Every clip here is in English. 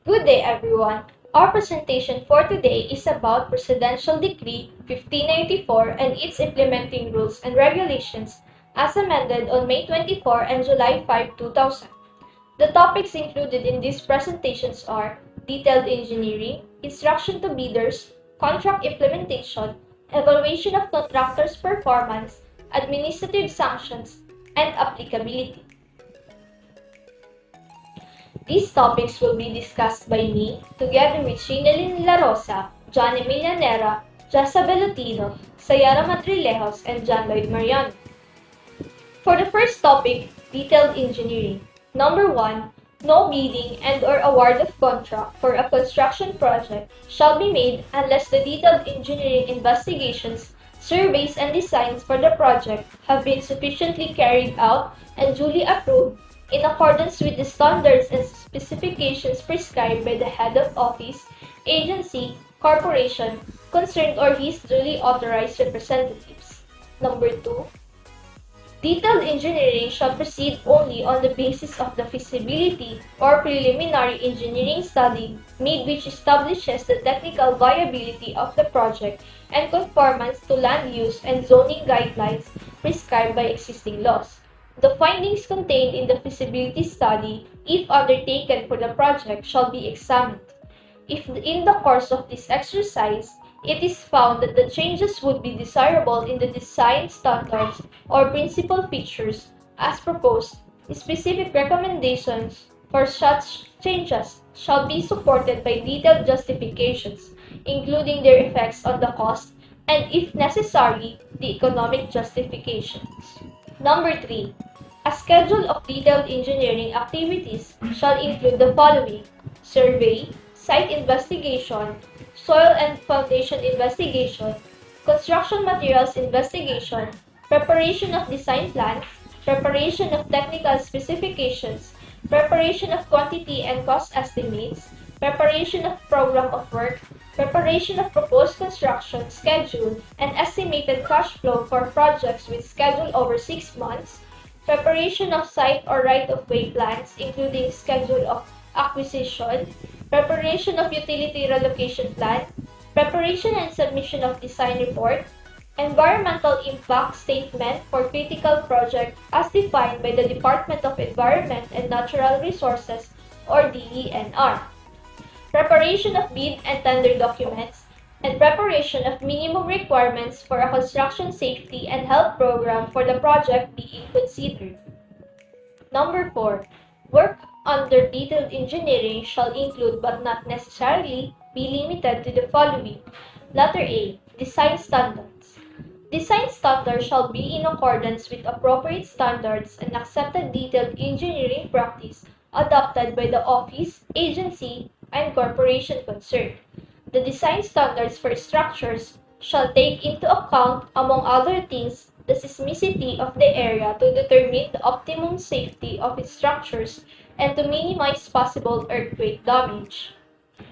Good day, everyone. Our presentation for today is about Presidential Decree 1594 and its implementing rules and regulations as amended on May 24 and July 5, 2000. The topics included in these presentations are detailed engineering, instruction to bidders, contract implementation, evaluation of contractors' performance, administrative sanctions, and applicability. These topics will be discussed by me, together with Sheena Lyn Larosa, Jannie Mae Llanera, Jessabel Lotino, Sciara Madrilejos, and Lloyd Mariano. For the first topic, detailed engineering. Number 1, no bidding and/or award of contract for a construction project shall be made unless the detailed engineering investigations, surveys, and designs for the project have been sufficiently carried out and duly approved in accordance with the standards and specifications prescribed by the head of office, agency, corporation concerned or his duly authorized representatives. Number 2, detailed engineering shall proceed only on the basis of the feasibility or preliminary engineering study made which establishes the technical viability of the project and conformance to land use and zoning guidelines prescribed by existing laws. The findings contained in the feasibility study, if undertaken for the project, shall be examined. If in the course of this exercise, it is found that the changes would be desirable in the design standards or principal features as proposed, specific recommendations for such changes shall be supported by detailed justifications, including their effects on the cost and, if necessary, the economic justifications. Number 3. A schedule of detailed engineering activities shall include the following: survey, site investigation, soil and foundation investigation, construction materials investigation, preparation of design plans, preparation of technical specifications, preparation of quantity and cost estimates, preparation of program of work, preparation of proposed construction schedule and estimated cash flow for projects with schedule over 6 months, preparation of site or right-of-way plans including schedule of acquisition, preparation of utility relocation plan, preparation and submission of design report, environmental impact statement for critical project as defined by the Department of Environment and Natural Resources or DENR, preparation of bid and tender documents, and preparation of minimum requirements for a construction safety and health program for the project being considered. Number 4. Work under detailed engineering shall include but not necessarily be limited to the following. Letter A. Design standards. Design standards shall be in accordance with appropriate standards and accepted detailed engineering practice adopted by the office, agency, and corporation concerned. The design standards for structures shall take into account, among other things, the seismicity of the area to determine the optimum safety of its structures and to minimize possible earthquake damage.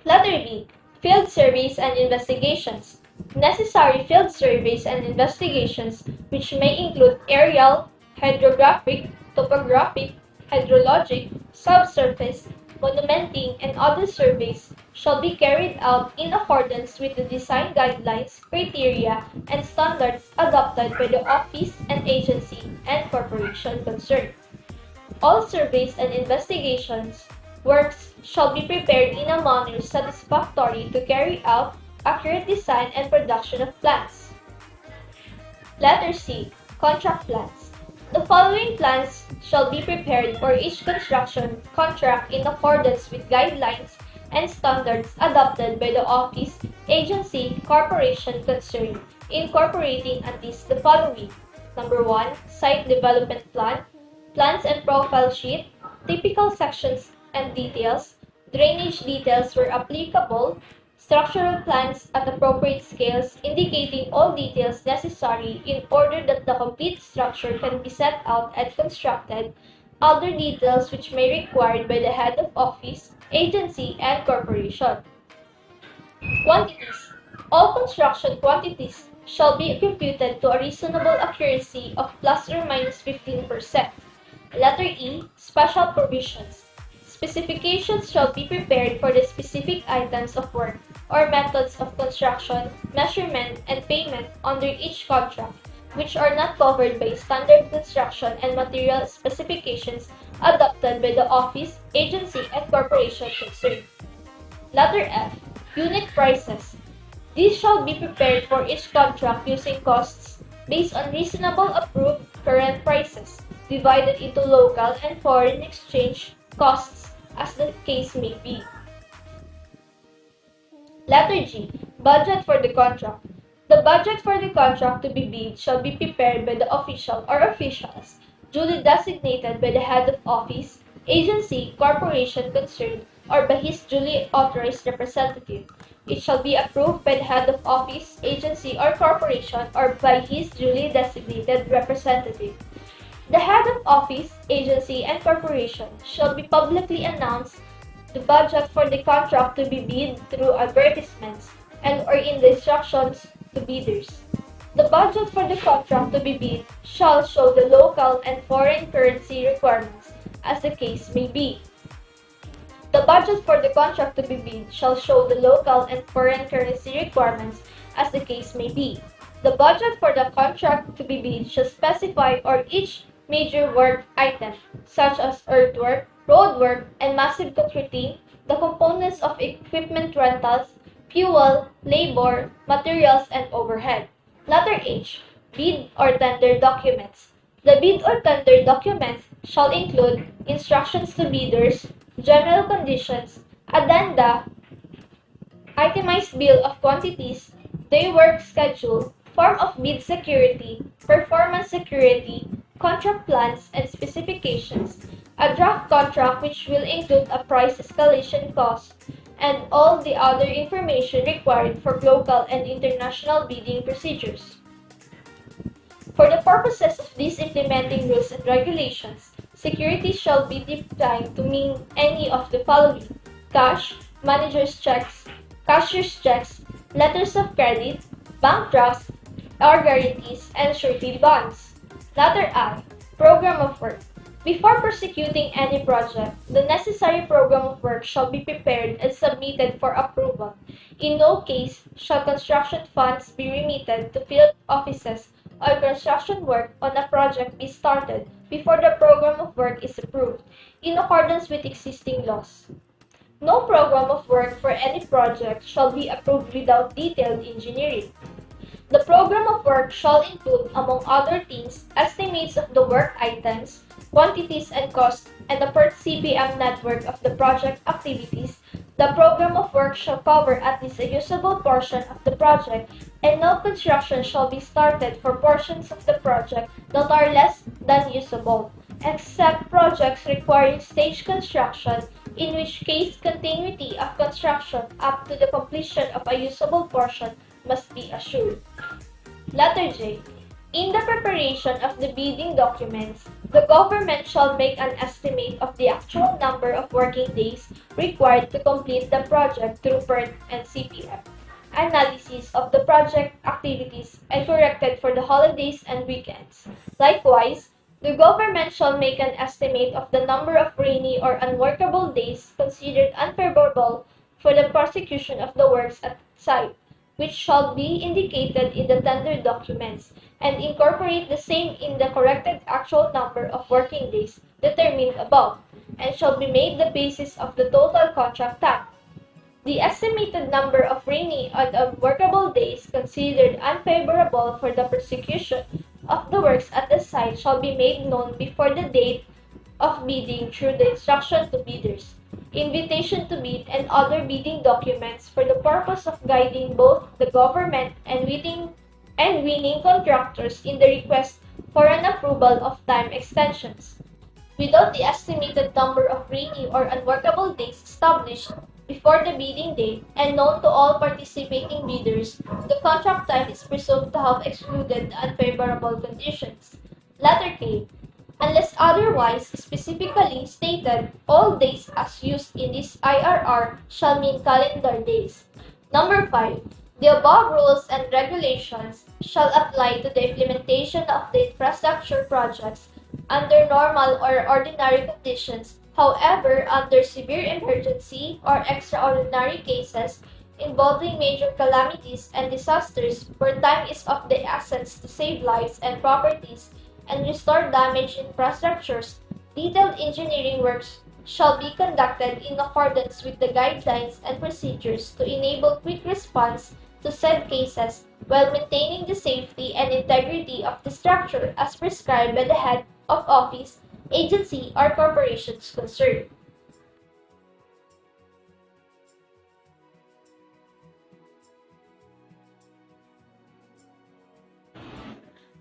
Letter B. Field surveys and investigations. Necessary field surveys and investigations, which may include aerial, hydrographic, topographic, hydrologic, subsurface, monumenting, and other surveys, shall be carried out in accordance with the design guidelines, criteria, and standards adopted by the office and agency and corporation concerned. All surveys and investigations works shall be prepared in a manner satisfactory to carry out accurate design and production of plans. Letter C. Contract plans. The following plans shall be prepared for each construction contract in accordance with guidelines and standards adopted by the office, agency, corporation concerned, incorporating at least the following. Number 1. Site development plan, plans and profile sheet, typical sections and details, drainage details where applicable, structural plans at appropriate scales indicating all details necessary in order that the complete structure can be set out and constructed, other details which may be required by the head of office, agency, and corporation. Quantities. All construction quantities shall be computed to a reasonable accuracy of plus or minus 15%. Letter E. Special provisions. Specifications shall be prepared for the specific items of work or methods of construction, measurement, and payment under each contract, which are not covered by standard construction and material specifications adopted by the office, agency, and corporation concerned. Letter F. Unit prices. These shall be prepared for each contract using costs based on reasonable approved current prices, divided into local and foreign exchange costs as the case may be. Letter G. Budget for the contract. The budget for the contract to be bid shall be prepared by the official or officials duly designated by the head of office, agency, corporation concerned, or by his duly authorized representative. It shall be approved by the head of office, agency, or corporation, or by his duly designated representative. The head of office, agency, and corporation shall be publicly announce the budget for the contract to be bid through advertisements and or in the instructions to bidders. The budget for the contract to be bid shall show the local and foreign currency requirements as the case may be. The budget for the contract to be bid shall show the local and foreign currency requirements as the case may be. The budget for the contract to be bid shall specify or each major work item, such as earthwork, roadwork, and massive concreting, the components of equipment rentals, fuel, labor, materials, and overhead. Letter H. Bid or tender documents. The bid or tender documents shall include instructions to bidders, general conditions, addenda, itemized bill of quantities, day work schedule, form of bid security, performance security, contract plans and specifications, a draft contract which will include a price escalation cost, and all the other information required for local and international bidding procedures. For the purposes of these implementing rules and regulations, security shall be defined to mean any of the following: cash, manager's checks, cashier's checks, letters of credit, bank drafts, or guarantees, and surety bonds. Letter I. Program of work. Before prosecuting any project, the necessary program of work shall be prepared and submitted for approval. In no case shall construction funds be remitted to field offices or construction work on a project be started before the program of work is approved, in accordance with existing laws. No program of work for any project shall be approved without detailed engineering. The program of work shall include, among other things, estimates of the work items, quantities and costs, and the per CPM network of the project activities. The program of work shall cover at least a usable portion of the project, and no construction shall be started for portions of the project that are less than usable, except projects requiring stage construction, in which case continuity of construction up to the completion of a usable portion must be assured. Letter J. In the preparation of the bidding documents, the government shall make an estimate of the actual number of working days required to complete the project through PERT and CPM, analysis of the project activities, and corrected for the holidays and weekends. Likewise, the government shall make an estimate of the number of rainy or unworkable days considered unfavorable for the prosecution of the works at site, which shall be indicated in the tender documents, and incorporate the same in the corrected actual number of working days determined above, and shall be made the basis of the total contract time. The estimated number of rainy and unworkable days considered unfavorable for the prosecution of the works at the site shall be made known before the date of bidding through the instruction to bidders, invitation to bid, and other bidding documents for the purpose of guiding both the government and winning contractors in the request for an approval of time extensions. Without the estimated number of rainy or unworkable days established before the bidding date and known to all participating bidders, the contract time is presumed to have excluded the unfavorable conditions. Letter K. Unless otherwise specifically stated, all days as used in this IRR shall mean calendar days. Number 5. The above rules and regulations shall apply to the implementation of the infrastructure projects under normal or ordinary conditions However, under severe emergency or extraordinary cases involving major calamities and disasters where time is of the essence to save lives and properties and restore damaged infrastructures, detailed engineering works shall be conducted in accordance with the guidelines and procedures to enable quick response to said cases while maintaining the safety and integrity of the structure as prescribed by the head of office, agency, or corporations concerned.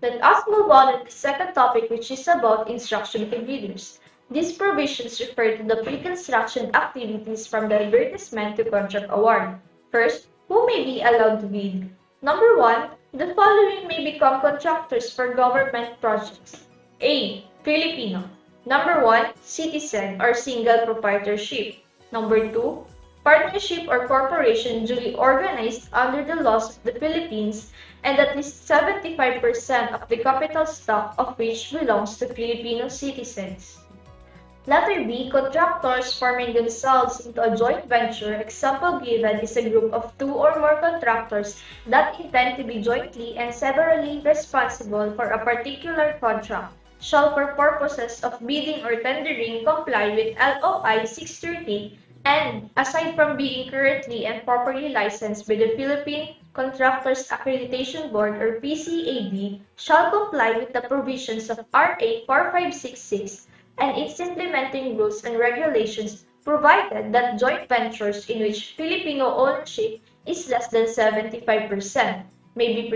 Let us move on to the second topic, which is about instruction to bidders. These provisions refer to the pre-construction activities from the advertisement to contract award. First, who may be allowed to bid? Number 1, the following may become contractors for government projects. A. Filipino. Number 1, citizen or single proprietorship. Number 2, partnership or corporation duly organized under the laws of the Philippines and at least 75% of the capital stock of which belongs to Filipino citizens. Letter B. Contractors forming themselves into a joint venture. Example given is a group of 2 or more contractors that intend to be jointly and severally responsible for a particular contract, shall for purposes of bidding or tendering comply with LOI 630 and, aside from being currently and properly licensed by the Philippine Contractors Accreditation Board or PCAB, shall comply with the provisions of RA 4566 and its implementing rules and regulations, provided that joint ventures in which Filipino ownership is less than 75% may be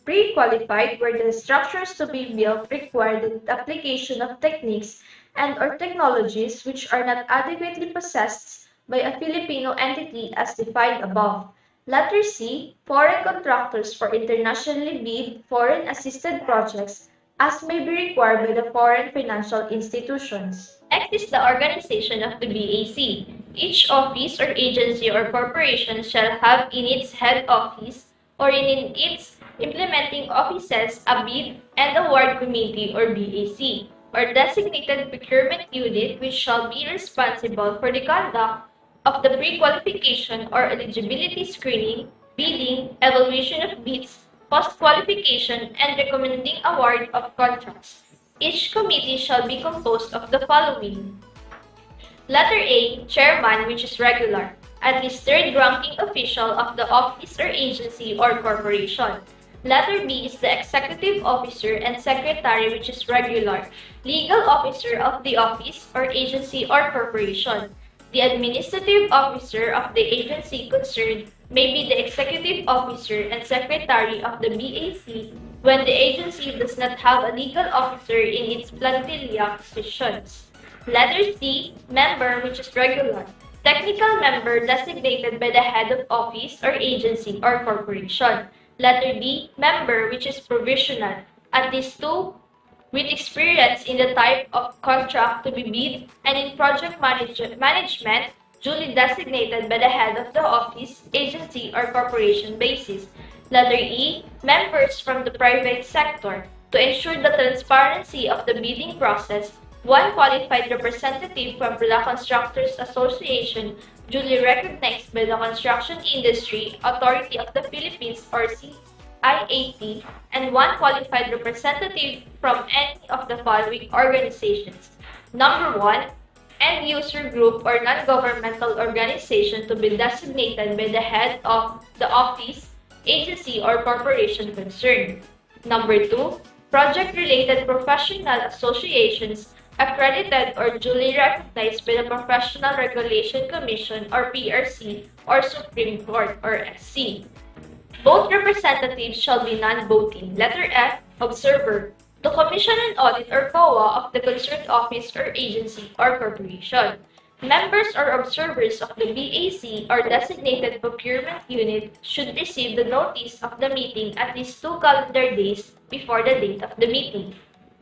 pre-qualified where the structures to be built require the application of techniques and/or technologies which are not adequately possessed by a Filipino entity as defined above. Letter C. Foreign contractors for internationally bid foreign assisted projects as may be required by the foreign financial institutions. Next is the organization of the BAC. Each office or agency or corporation shall have in its head office or in its implementing offices a bid and award committee or BAC or designated procurement unit which shall be responsible for the conduct of the pre-qualification or eligibility screening, bidding, evaluation of bids, post-qualification, and recommending award of contracts. Each committee shall be composed of the following. Letter A, Chairman, which is regular, at least third-ranking official of the office or agency or corporation. Letter B is the Executive Officer and Secretary, which is regular, legal officer of the office or agency or corporation. The administrative officer of the agency concerned may be the executive officer and secretary of the BAC when the agency does not have a legal officer in its plantilla positions. Letter C, member, which is regular, technical member designated by the head of office or agency or corporation. Letter D, member, which is provisional, at least 2 with experience in the type of contract to be bid and in project management duly designated by the head of the office, agency, or corporation basis. Letter E, members from the private sector. To ensure the transparency of the bidding process, one qualified representative from the Constructors Association duly recognized by the Construction Industry Authority of the Philippines or IAT, and one qualified representative from any of the following organizations. Number 1, end user group or non-governmental organization to be designated by the head of the office, agency, or corporation concerned. Number 2, project-related professional associations accredited or duly recognized by the Professional Regulation Commission or PRC or Supreme Court or SC. Both representatives shall be non-voting. Letter F, observer, to commission an audit or COA of the concerned office or agency or corporation. Members or observers of the BAC or designated procurement unit should receive the notice of the meeting at least 2 calendar days before the date of the meeting.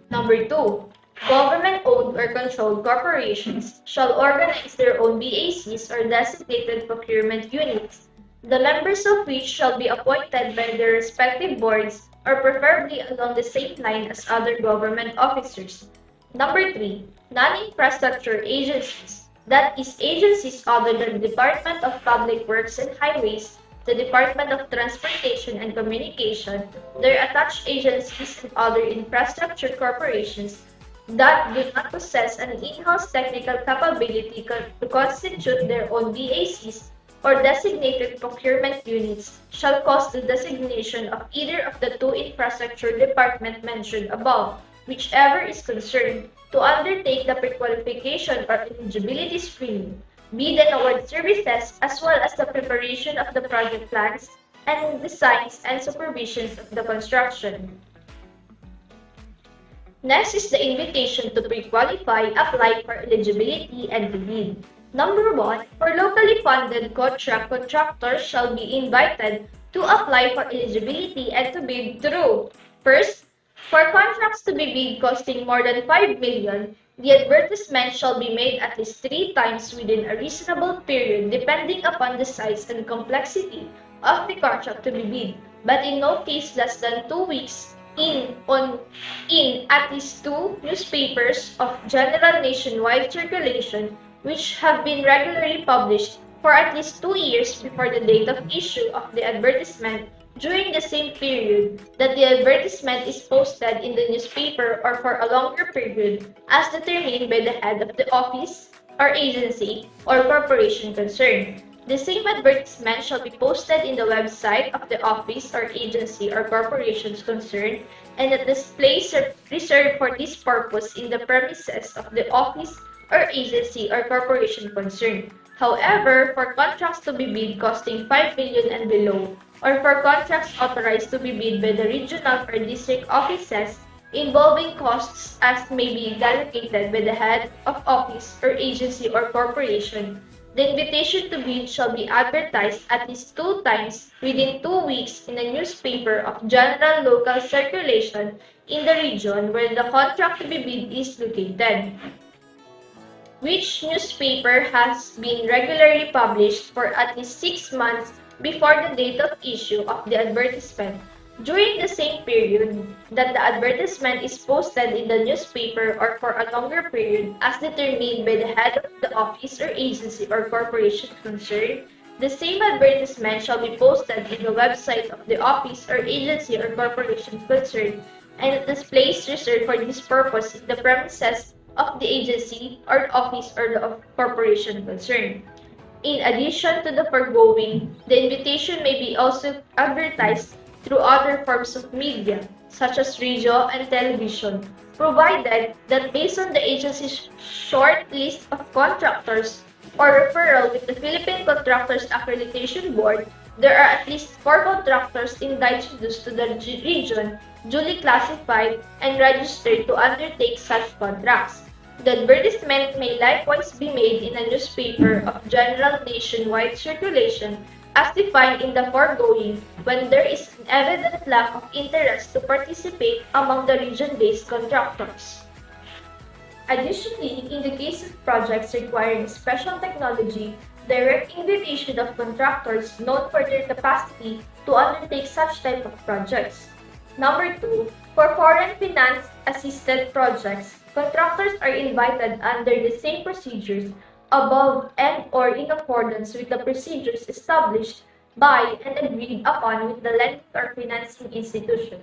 Number 2. Government-owned or controlled corporations shall organize their own BACs or designated procurement units, the members of which shall be appointed by their respective boards or preferably along the same line as other government officers. Number 3. Non-infrastructure agencies, that is, agencies other than the Department of Public Works and Highways, the Department of Transportation and Communication, their attached agencies, and other infrastructure corporations that do not possess an in-house technical capability to constitute their own BACs or designated procurement units shall cause the designation of either of the two infrastructure departments mentioned above, whichever is concerned, to undertake the prequalification or eligibility screening, bid and award services, as well as the preparation of the project plans and designs and supervisions of the construction. Next is the invitation to pre-qualify, apply for eligibility, and to bid. Number 1, for locally funded contractors shall be invited to apply for eligibility and to bid through: first, for contracts to be bid costing more than 5 million, the advertisement shall be made at least 3 times within a reasonable period depending upon the size and complexity of the contract to be bid, but in no case less than 2 weeks in at least 2 newspapers of general nationwide circulation which have been regularly published for at least 2 years before the date of issue of the advertisement during the same period that the advertisement is posted in the newspaper or for a longer period as determined by the head of the office or agency or corporation concerned. The same advertisement shall be posted in the website of the office or agency or corporations concerned and at the place reserved for this purpose in the premises of the office or agency or corporation concerned. However, for contracts to be bid costing 5 million and below, or for contracts authorized to be bid by the regional or district offices involving costs as may be allocated by the head of office or agency or corporation, the invitation to bid shall be advertised at least 2 times within 2 weeks in a newspaper of general local circulation in the region where the contract to be bid is located, which newspaper has been regularly published for at least 6 months before the date of issue of the advertisement. During the same period that the advertisement is posted in the newspaper or for a longer period as determined by the head of the office or agency or corporation concerned, the same advertisement shall be posted in the website of the office or agency or corporation concerned and at the place reserved for this purpose in the premises of the agency or office or the corporation concerned. In addition to the foregoing, the invitation may be also advertised through other forms of media, such as radio and television, provided that based on the agency's short list of contractors or referral with the Philippine Contractors Accreditation Board, there are at least 4 contractors indigenous to the region duly classified and registered to undertake such contracts. The advertisement may likewise be made in a newspaper of general nationwide circulation as defined in the foregoing when there is an evident lack of interest to participate among the region-based contractors. Additionally, in the case of projects requiring special technology, direct invitation of contractors known for their capacity to undertake such type of projects. Number 2, for foreign finance-assisted projects, contractors are invited under the same procedures above and or in accordance with the procedures established by and agreed upon with the lending or financing institution.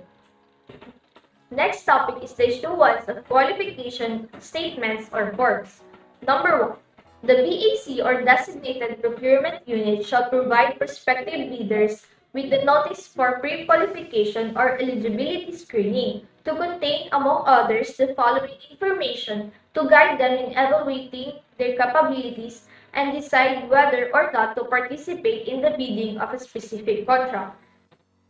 Next topic is the issuance of qualification statements or forms. Number 1. The BAC or designated procurement unit shall provide prospective bidders with the notice for pre-qualification or eligibility screening to contain, among others, the following information to guide them in evaluating their capabilities and decide whether or not to participate in the bidding of a specific contract.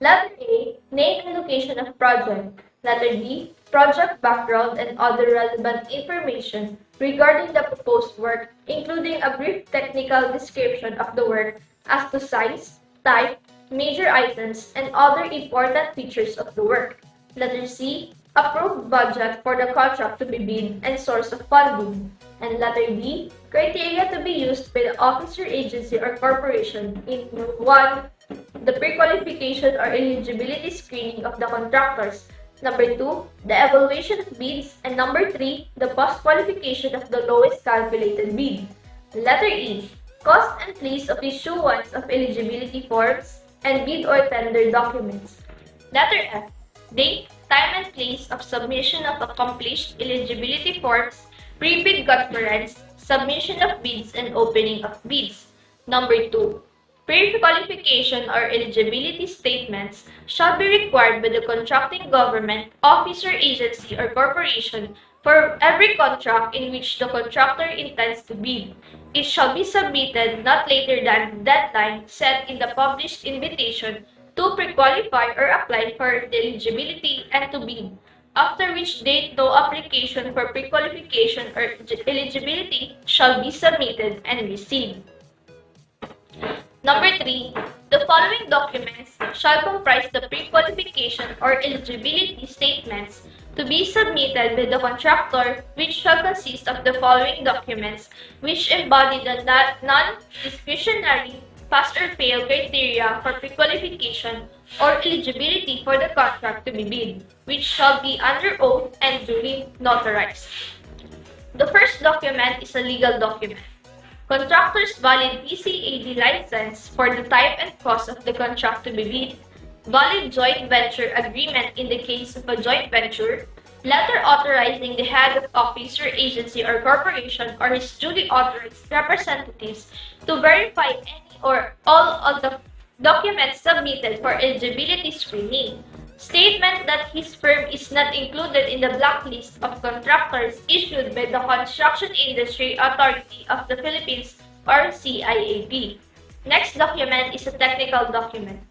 Letter A, name and location of project. Letter B, project background and other relevant information regarding the proposed work, including a brief technical description of the work as to size, type, major items, and other important features of the work. Letter C, approved budget for the contract to be bid and source of funding. And letter D, criteria to be used by the officer, agency, or corporation in 1. The pre-qualification or eligibility screening of the contractors. Number 2, the evaluation of bids. And number 3, the post-qualification of the lowest calculated bid. Letter E, cost and place of issuance of eligibility forms and bid or tender documents. Letter F, date, time and place of submission of accomplished eligibility forms, pre-bid conference, submission of bids and opening of bids. Number 2, pre-qualification or eligibility statements shall be required by the contracting government, officer, agency, or corporation for every contract in which the contractor intends to bid. It shall be submitted not later than the deadline set in the published invitation to pre-qualify or apply for the eligibility and to bid, after which date no application for pre-qualification or eligibility shall be submitted and received. Number 3, the following documents shall comprise the pre-qualification or eligibility statements to be submitted by the contractor, which shall consist of the following documents, which embody the non-discretionary pass or fail criteria for pre-qualification or eligibility for the contract to be bid, which shall be under oath and duly notarized. The first document is a legal document. Contractor's valid BSCE license for the type and cost of the contract to be bid, valid joint venture agreement in the case of a joint venture, letter authorizing the head of office or agency or corporation or his duly authorized representatives to verify any or all of the documents submitted for eligibility screening, statement that his firm is not included in the blacklist of contractors issued by the Construction Industry Authority of the Philippines or CIAP. Next document is a technical document.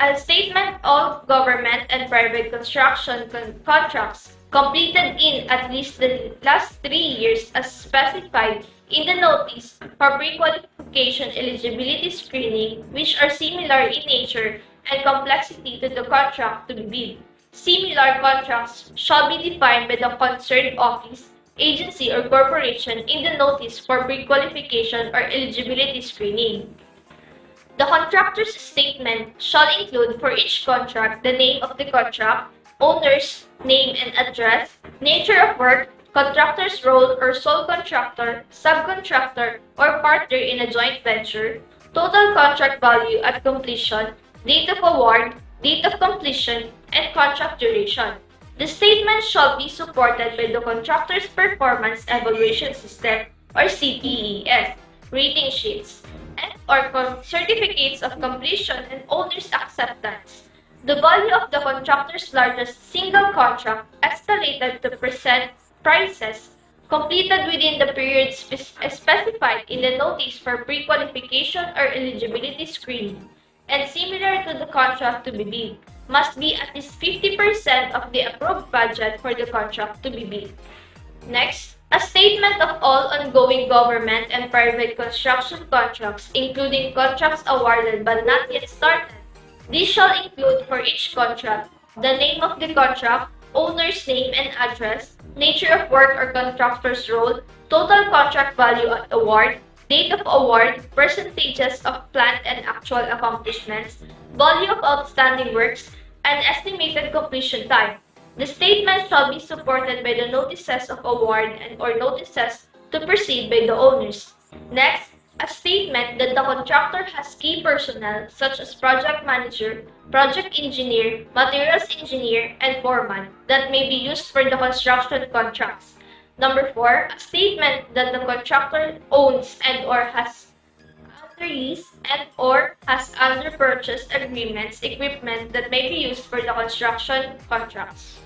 A statement of government and private construction contracts completed in at least the last 3 years as specified in the notice for pre-qualification eligibility screening, which are similar in nature and complexity to the contract to be bid. Similar contracts shall be defined by the concerned office, agency, or corporation in the notice for pre-qualification or eligibility screening. The contractor's statement shall include for each contract the name of the contract, owner's name and address, nature of work, contractor's role or sole contractor, subcontractor, or partner in a joint venture, total contract value at completion, date of award, date of completion, and contract duration. The statement shall be supported by the contractor's performance evaluation system or CPES, rating sheets, and/or certificates of completion and owner's acceptance. The value of the contractor's largest single contract escalated to present prices completed within the period specified in the notice for pre-qualification or eligibility screening, and similar to the contract to be bid, must be at least 50% of the approved budget for the contract to be bid. Next, a statement of all ongoing government and private construction contracts, including contracts awarded but not yet started. This shall include for each contract the name of the contract, owner's name and address, nature of work or contractor's role, total contract value at award, date of award, percentages of planned and actual accomplishments, value of outstanding works, and estimated completion time. The statement shall be supported by the notices of award and/or notices to proceed by the owners. Next, a statement that the contractor has key personnel such as project manager, project engineer, materials engineer, and foreman that may be used for the construction contracts. Number 4, a statement that the contractor owns and/or has under lease and/or has under purchase agreements equipment that may be used for the construction contracts.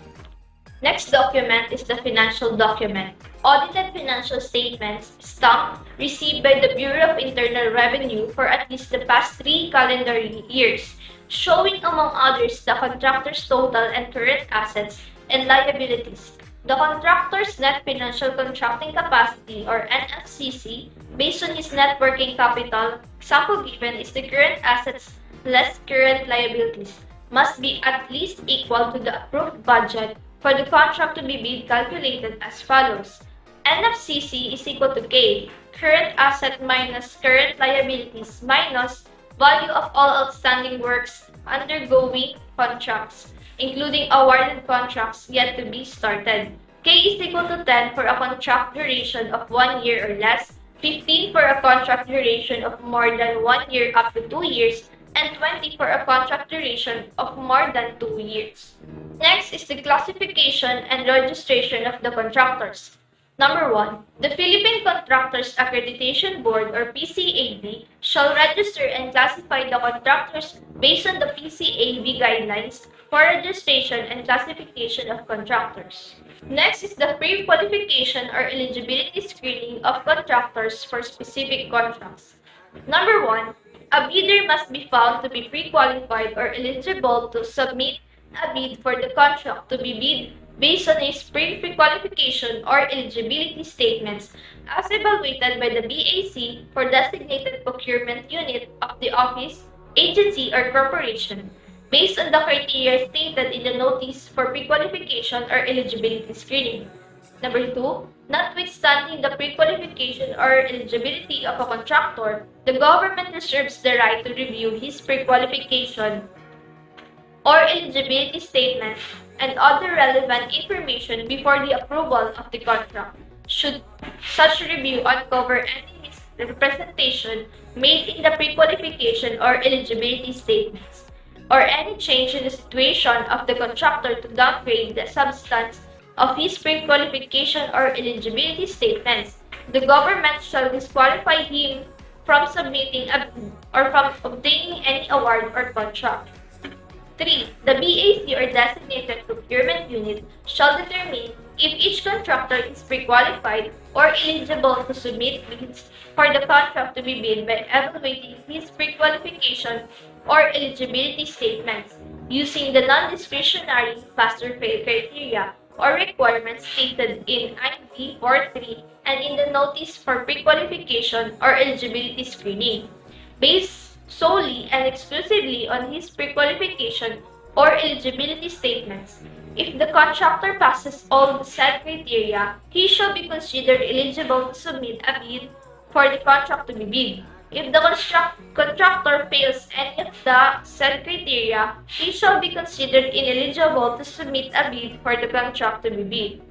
Next document is the financial document. Audited financial statements, stamped, received by the Bureau of Internal Revenue for at least the past 3 calendar years, showing among others the contractor's total and current assets and liabilities, the contractor's net financial contracting capacity or NFCC based on his net working capital. Example given is the current assets less current liabilities must be at least equal to the approved budget for the contract to be bid, calculated as follows. NFCC is equal to K, current asset minus current liabilities minus value of all outstanding works undergoing contracts. including awarded contracts yet to be started. K is equal to 10 for a contract duration of 1 year or less, 15 for a contract duration of more than 1 year up to 2 years, and 20 for a contract duration of more than 2 years. Next is the classification and registration of the contractors. Number 1. The Philippine Contractors Accreditation Board or PCAB shall register and classify the contractors based on the PCAB guidelines for registration and classification of contractors. Next is the pre-qualification or eligibility screening of contractors for specific contracts. Number 1. A bidder must be found to be pre-qualified or eligible to submit a bid for the contract to be bid based on his pre-qualification or eligibility statements as evaluated by the BAC for designated procurement unit of the office, agency, or corporation based on the criteria stated in the notice for pre-qualification or eligibility screening. Number 2, notwithstanding the pre-qualification or eligibility of a contractor, the government reserves the right to review his pre-qualification or eligibility statements and other relevant information before the approval of the contract, should such review uncover any misrepresentation made in the pre-qualification or eligibility statements, or any change in the situation of the contractor to downgrade the substance of his pre-qualification or eligibility statements. The government shall disqualify him from submitting a bid or from obtaining any award or contract. 3. The BAC or designated procurement unit shall determine if each contractor is pre-qualified or eligible to submit bids for the contract to be bid by evaluating his pre-qualification or eligibility statements using the non-discretionary pass or fail criteria or requirements stated in IB 43 and in the notice for pre-qualification or eligibility screening, based solely and exclusively on his pre-qualification or eligibility statements. If the contractor passes all the said criteria, he shall be considered eligible to submit a bid for the contract to be bid. If the contractor fails any of the said criteria, he shall be considered ineligible to submit a bid for the contract to be bid.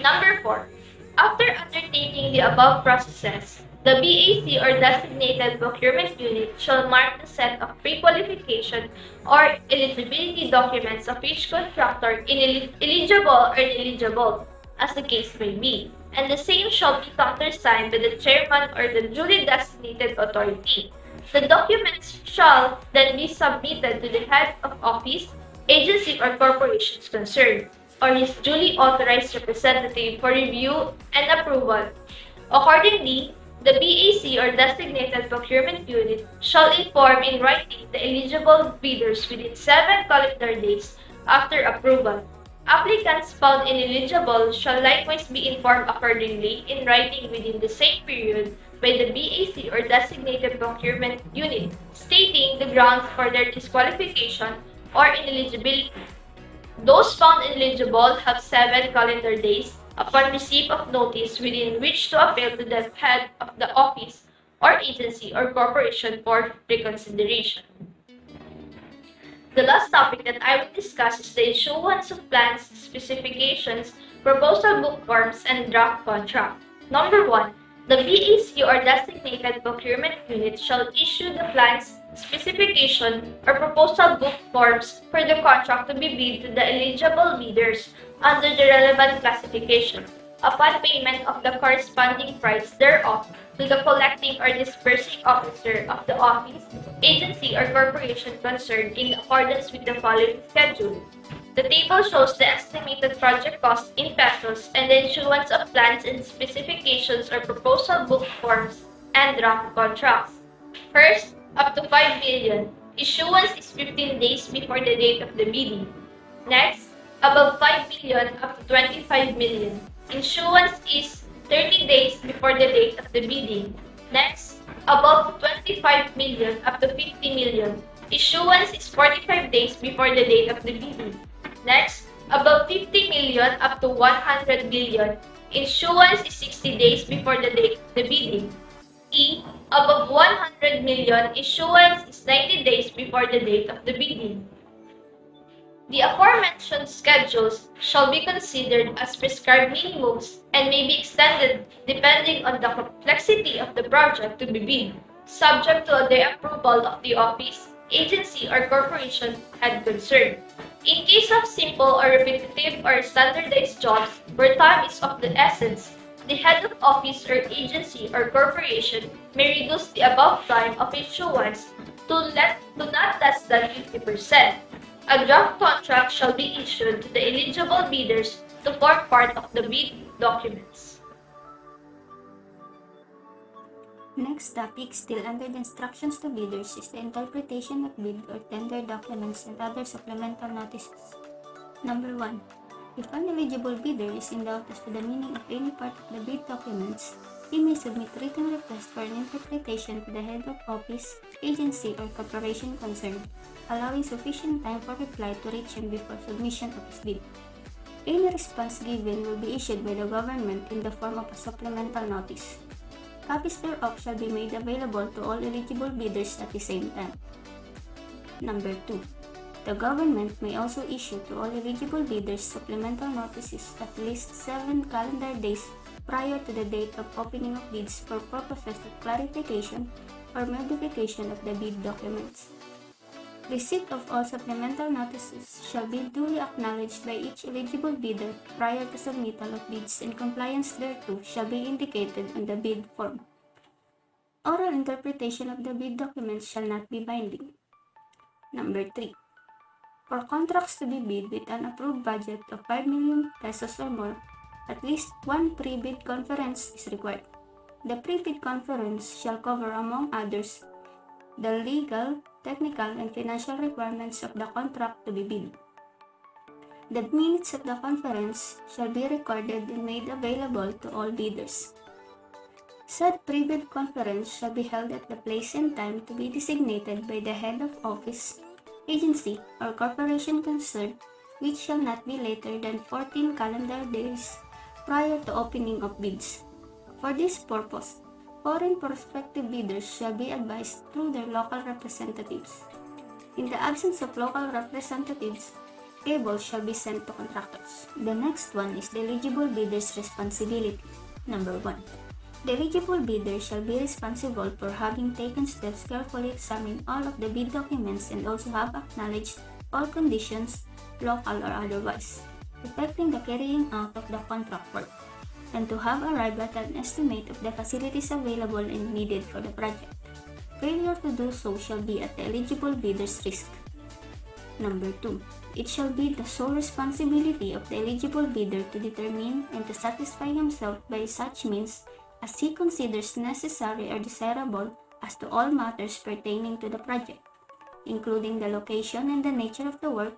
Number 4. After undertaking the above processes, the BAC or designated procurement unit shall mark the set of pre-qualification or eligibility documents of each contractor eligible or ineligible, as the case may be, and the same shall be countersigned by the chairman or the duly designated authority. The documents shall then be submitted to the head of office, agency, or corporations concerned, or his duly authorized representative for review and approval. Accordingly, the BAC or designated procurement unit shall inform in writing the eligible bidders within 7 calendar days after approval. Applicants found ineligible shall likewise be informed accordingly in writing within the same period by the BAC or designated procurement unit, stating the grounds for their disqualification or ineligibility. Those found ineligible have 7 calendar days upon receipt of notice within which to appeal to the head of the office or agency or corporation for reconsideration. The last topic that I will discuss is the issuance of plans, specifications, proposal book forms, and draft contract. Number 1. The BAC or designated procurement unit shall issue the plans, specification, or proposal book forms for the contract to be bid to the eligible bidders under the relevant classification, upon payment of the corresponding price thereof to the collecting or disbursing officer of the office, agency, or corporation concerned in accordance with the following schedule. The table shows the estimated project cost in pesos and the issuance of plans and specifications or proposal book forms and draft contracts. First, up to 5 million. Issuance is 15 days before the date of the bidding. Next, above 5 million up to 25 million. Issuance is 30 days before the date of the bidding. Next, above 25 million up to 50 million. Issuance is 45 days before the date of the bidding. Next, above 50 million up to 100 million. Issuance is 60 days before the date of the bidding. E. Above 100 million, issuance is 90 days before the date of the bidding. The aforementioned schedules shall be considered as prescribed minimums and may be extended depending on the complexity of the project to be bid, subject to the approval of the office, agency, or corporation head concerned. In case of simple or repetitive or standardized jobs where time is of the essence, the head of office or agency or corporation may reduce the above time of issuance to not less than 50%. A draft contract shall be issued to the eligible bidders to form part of the bid documents. Next topic, still under the instructions to bidders, is the interpretation of bid or tender documents and other supplemental notices. Number 1. If an eligible bidder is in doubt as to the meaning of any part of the bid documents, he may submit written request for an interpretation to the head of office, agency, or corporation concerned, allowing sufficient time for reply to reach him before submission of his bid. Any response given will be issued by the government in the form of a supplemental notice. Copies thereof shall be made available to all eligible bidders at the same time. Number 2. The government may also issue to all eligible bidders supplemental notices at least 7 calendar days prior to the date of opening of bids for purposes of clarification or modification of the bid documents. Receipt of all supplemental notices shall be duly acknowledged by each eligible bidder prior to submittal of bids, and compliance thereto shall be indicated on the bid form. Oral interpretation of the bid documents shall not be binding. Number 3. For contracts to be bid with an approved budget of 5 million pesos or more, at least one pre-bid conference is required. The pre-bid conference shall cover, among others, the legal, technical, and financial requirements of the contract to be bid. The minutes of the conference shall be recorded and made available to all bidders. Said pre-bid conference shall be held at the place and time to be designated by the head of office, agency, or corporation concerned, which shall not be later than 14 calendar days prior to opening of bids. For this purpose, foreign prospective bidders shall be advised through their local representatives. In the absence of local representatives, cables shall be sent to contractors. The next one is the eligible bidder's responsibility. Number 1. The eligible bidder shall be responsible for having taken steps carefully examine all of the bid documents and also have acknowledged all conditions, local or otherwise, affecting the carrying out of the contract work, and to have arrived at an estimate of the facilities available and needed for the project. Failure to do so shall be at the eligible bidder's risk. Number 2. It shall be the sole responsibility of the eligible bidder to determine and to satisfy himself by such means as he considers necessary or desirable as to all matters pertaining to the project, including the location and the nature of the work,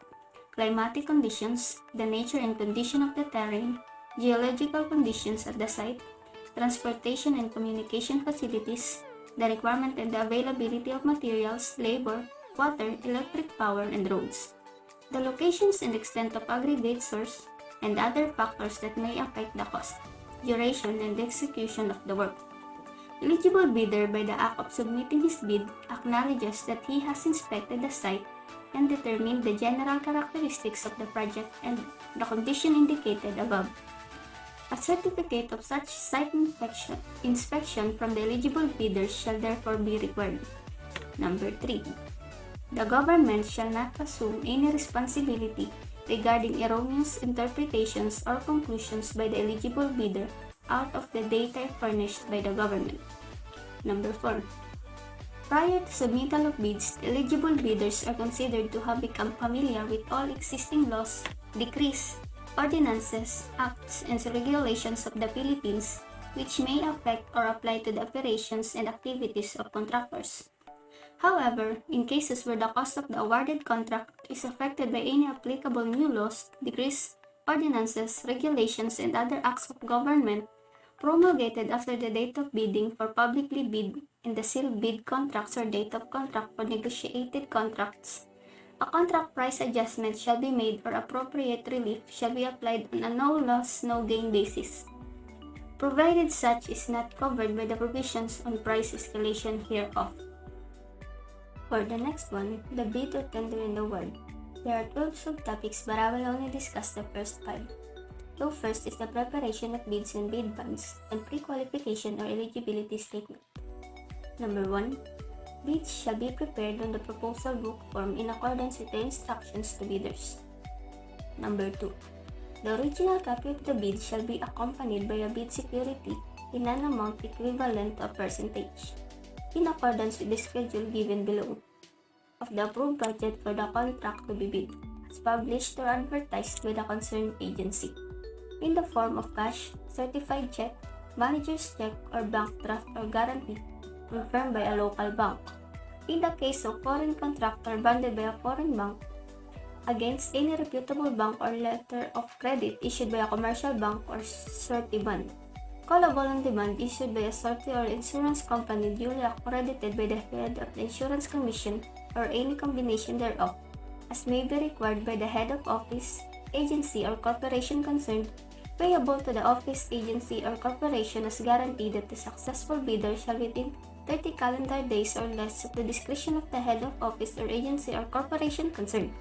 climatic conditions, the nature and condition of the terrain, geological conditions at the site, transportation and communication facilities, the requirement and the availability of materials, labor, water, electric power, and roads, the locations and extent of aggregate source, and other factors that may affect the cost, duration, and execution of the work. Eligible bidder, by the act of submitting his bid, acknowledges that he has inspected the site and determined the general characteristics of the project and the condition indicated above. A certificate of such site inspection from the eligible bidders shall therefore be required. Number 3. The government shall not assume any responsibility regarding erroneous interpretations or conclusions by the eligible bidder out of the data furnished by the government. Number 4. Prior to submittal of bids, the eligible bidders are considered to have become familiar with all existing laws, decrees, ordinances, acts, and regulations of the Philippines which may affect or apply to the operations and activities of contractors. However, in cases where the cost of the awarded contract is affected by any applicable new laws, decrees, ordinances, regulations, and other acts of government promulgated after the date of bidding for publicly bid in the sealed bid contracts or date of contract for negotiated contracts, a contract price adjustment shall be made or appropriate relief shall be applied on a no loss, no gain basis, provided such is not covered by the provisions on price escalation hereof. For the next one, the bid or tender and award. There are 12 subtopics, but I will only discuss the first 5. So first is the preparation of bids and bid bonds and pre-qualification or eligibility statement. Number 1. Bids shall be prepared on the proposal book form in accordance with the instructions to bidders. Number 2. The original copy of the bid shall be accompanied by a bid security in an amount equivalent to a percentage, in accordance with the schedule given below, of the approved budget for the contract to be bid, as published or advertised by the concerned agency, in the form of cash, certified check, manager's check, or bank draft or guarantee confirmed by a local bank. In the case of foreign contractor bonded by a foreign bank, against any reputable bank or letter of credit issued by a commercial bank or surety bond. Callable on demand issued by a surety or insurance company duly accredited by the head of the insurance commission or any combination thereof, as may be required by the head of office, agency, or corporation concerned, payable to the office, agency, or corporation as guarantee that the successful bidder shall within 30 calendar days or less at the discretion of the head of office or agency or corporation concerned,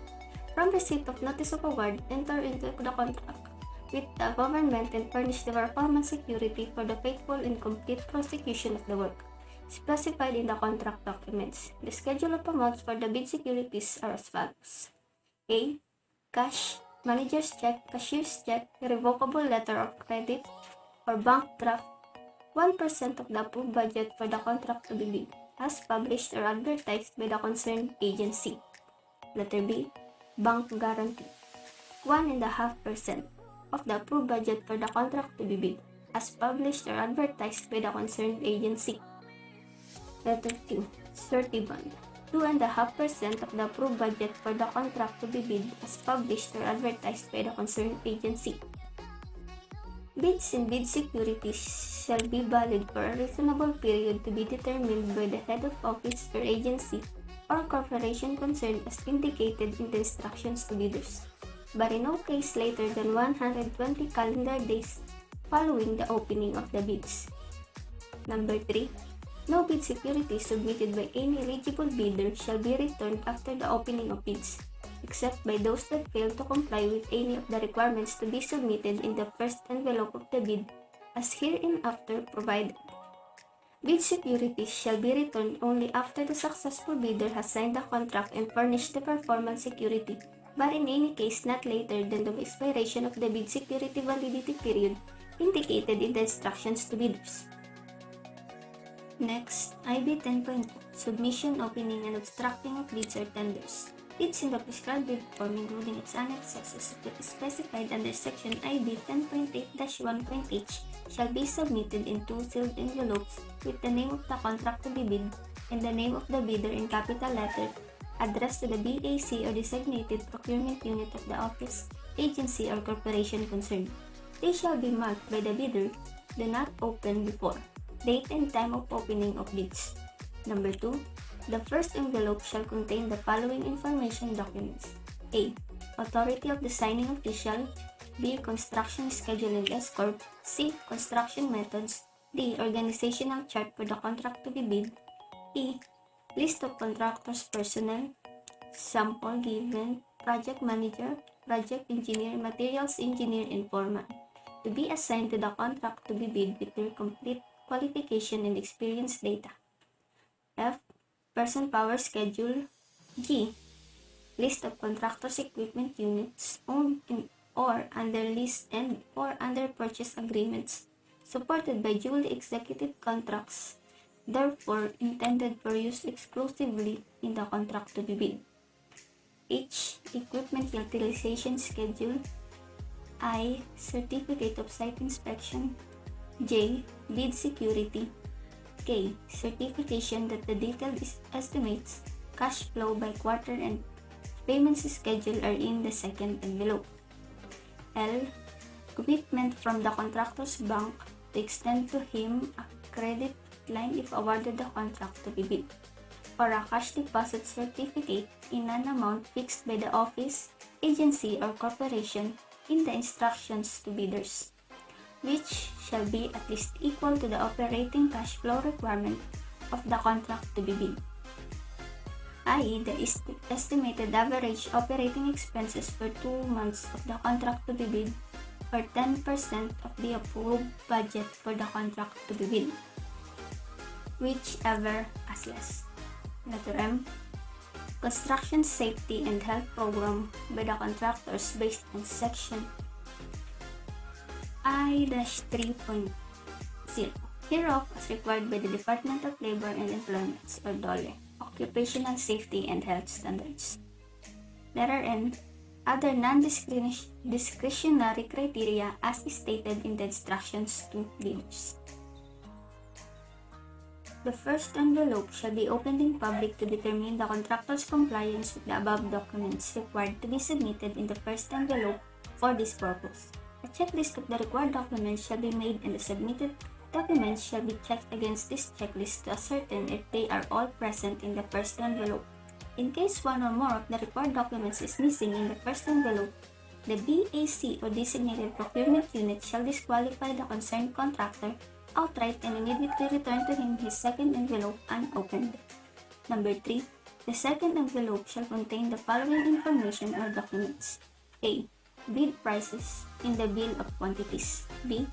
from receipt of notice of award, enter into the contract with the government and furnish the performance security for the faithful and complete prosecution of the work, specified in the contract documents. The schedule of amounts for the bid securities are as follows. A. Cash, manager's check, cashier's check, irrevocable letter of credit, or bank draft, 1% of the approved budget for the contract to be bid, as published or advertised by the concerned agency. Letter B. Bank guarantee, 1.5% of the approved budget for the contract to be bid, as published or advertised by the concerned agency. Letter 2. Surety bond, 2.5% of the approved budget for the contract to be bid, as published or advertised by the concerned agency. Bids and bid securities shall be valid for a reasonable period to be determined by the head of office or agency or corporation concerned as indicated in the instructions to bidders, but in no case later than 120 calendar days following the opening of the bids. Number 3. No bid security submitted by any eligible bidder shall be returned after the opening of bids, except by those that fail to comply with any of the requirements to be submitted in the first envelope of the bid, as hereinafter provided. Bid securities shall be returned only after the successful bidder has signed the contract and furnished the performance security, but in any case not later than the expiration of the bid security validity period indicated in the instructions to bidders. Next, IB 10.2, Submission, Opening, and Obstructing of Bids or Tenders. Bids in the prescribed bid form, including its annexes specified under Section IB 10.8-1.h, shall be submitted in 2 sealed envelopes with the name of the contract to be bid and the name of the bidder in capital letter, addressed to the BAC or designated procurement unit of the office, agency, or corporation concerned. They shall be marked by the bidder, "Do not open before." Date and time of opening of bids. Number 2. The first envelope shall contain the following information documents. A. Authority of the signing official. B. Construction schedule and escort. C. Construction methods. D. Organizational chart for the contract to be bid. E. List of contractors' personnel. Sample given. Project manager, project engineer, materials engineer, and foreman, to be assigned to the contract to be bid with their complete qualification and experience data. F. Person power schedule. G. List of contractors' equipment units owned in or under lease and or under purchase agreements, supported by duly executed contracts, therefore intended for use exclusively in the contract to be bid. H. Equipment utilization schedule. I. Certificate of site inspection. J. Bid security. K. Certification that the detailed estimates, cash flow by quarter, and payments schedule are in the second envelope. L. Commitment from the contractor's bank to extend to him a credit line if awarded the contract to be bid, or a cash deposit certificate in an amount fixed by the office, agency, or corporation in the instructions to bidders, which shall be at least equal to the operating cash flow requirement of the contract to be bid. i.e. the estimated average operating expenses for 2 months of the contract to be bid, or 10% of the approved budget for the contract to be bid, whichever is less. Letter M. Construction safety and health program by the contractors based on Section I-3.0 hereof as required by the Department of Labor and Employment, or DOLE, Occupational Safety and Health Standards. Letter N. Other non-discretionary criteria as stated in the instructions to bidders. The first envelope shall be opened in public to determine the contractor's compliance with the above documents required to be submitted in the first envelope for this purpose. A checklist of the required documents shall be made and the submitted documents shall be checked against this checklist to ascertain if they are all present in the first envelope. In case one or more of the required documents is missing in the first envelope, the BAC or designated procurement unit shall disqualify the concerned contractor outright and immediately return to him his second envelope unopened. Number 3. The second envelope shall contain the following information or documents. A. Bid prices in the bill of quantities. B.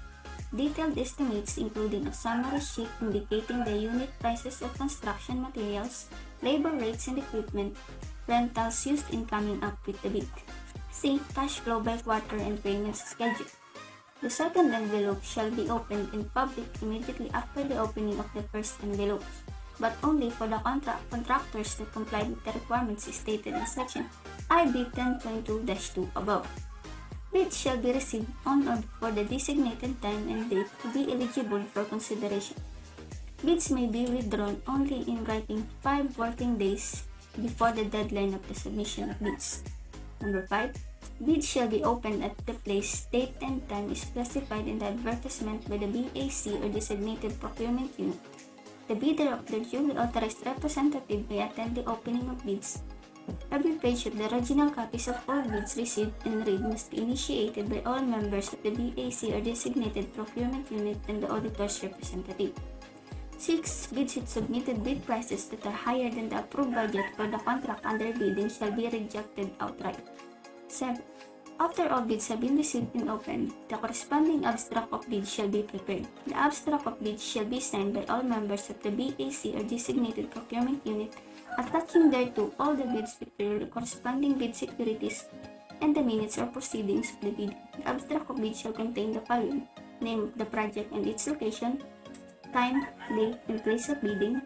Detailed estimates including a summary sheet indicating the unit prices of construction materials, labor rates and equipment, rentals used in coming up with the bid. C. Cash flow by quarter and payments schedule. The second envelope shall be opened in public immediately after the opening of the first envelope, but only for the contractors that comply with the requirements stated in Section IB 10.2-2 above. Bids shall be received on or before the designated time and date to be eligible for consideration. Bids may be withdrawn only in writing 5 working days before the deadline of the submission of bids. Number 5. Bids shall be opened at the place, date, and time specified in the advertisement by the BAC or designated procurement unit. The bidder or the duly authorized representative may attend the opening of bids. Every page of the original copies of all bids received and read must be initiated by all members of the BAC or designated procurement unit and the auditor's representative. 6. Bids with submitted bid prices that are higher than the approved budget for the contract under bidding shall be rejected outright. 7. After all bids have been received and opened, the corresponding abstract of bids shall be prepared. The abstract of bids shall be signed by all members of the BAC or designated procurement unit, attaching thereto all the bids with their corresponding bid securities and the minutes or proceedings of the bid. The abstract of bids shall contain the following: name of the project and its location, time, date, and place of bidding,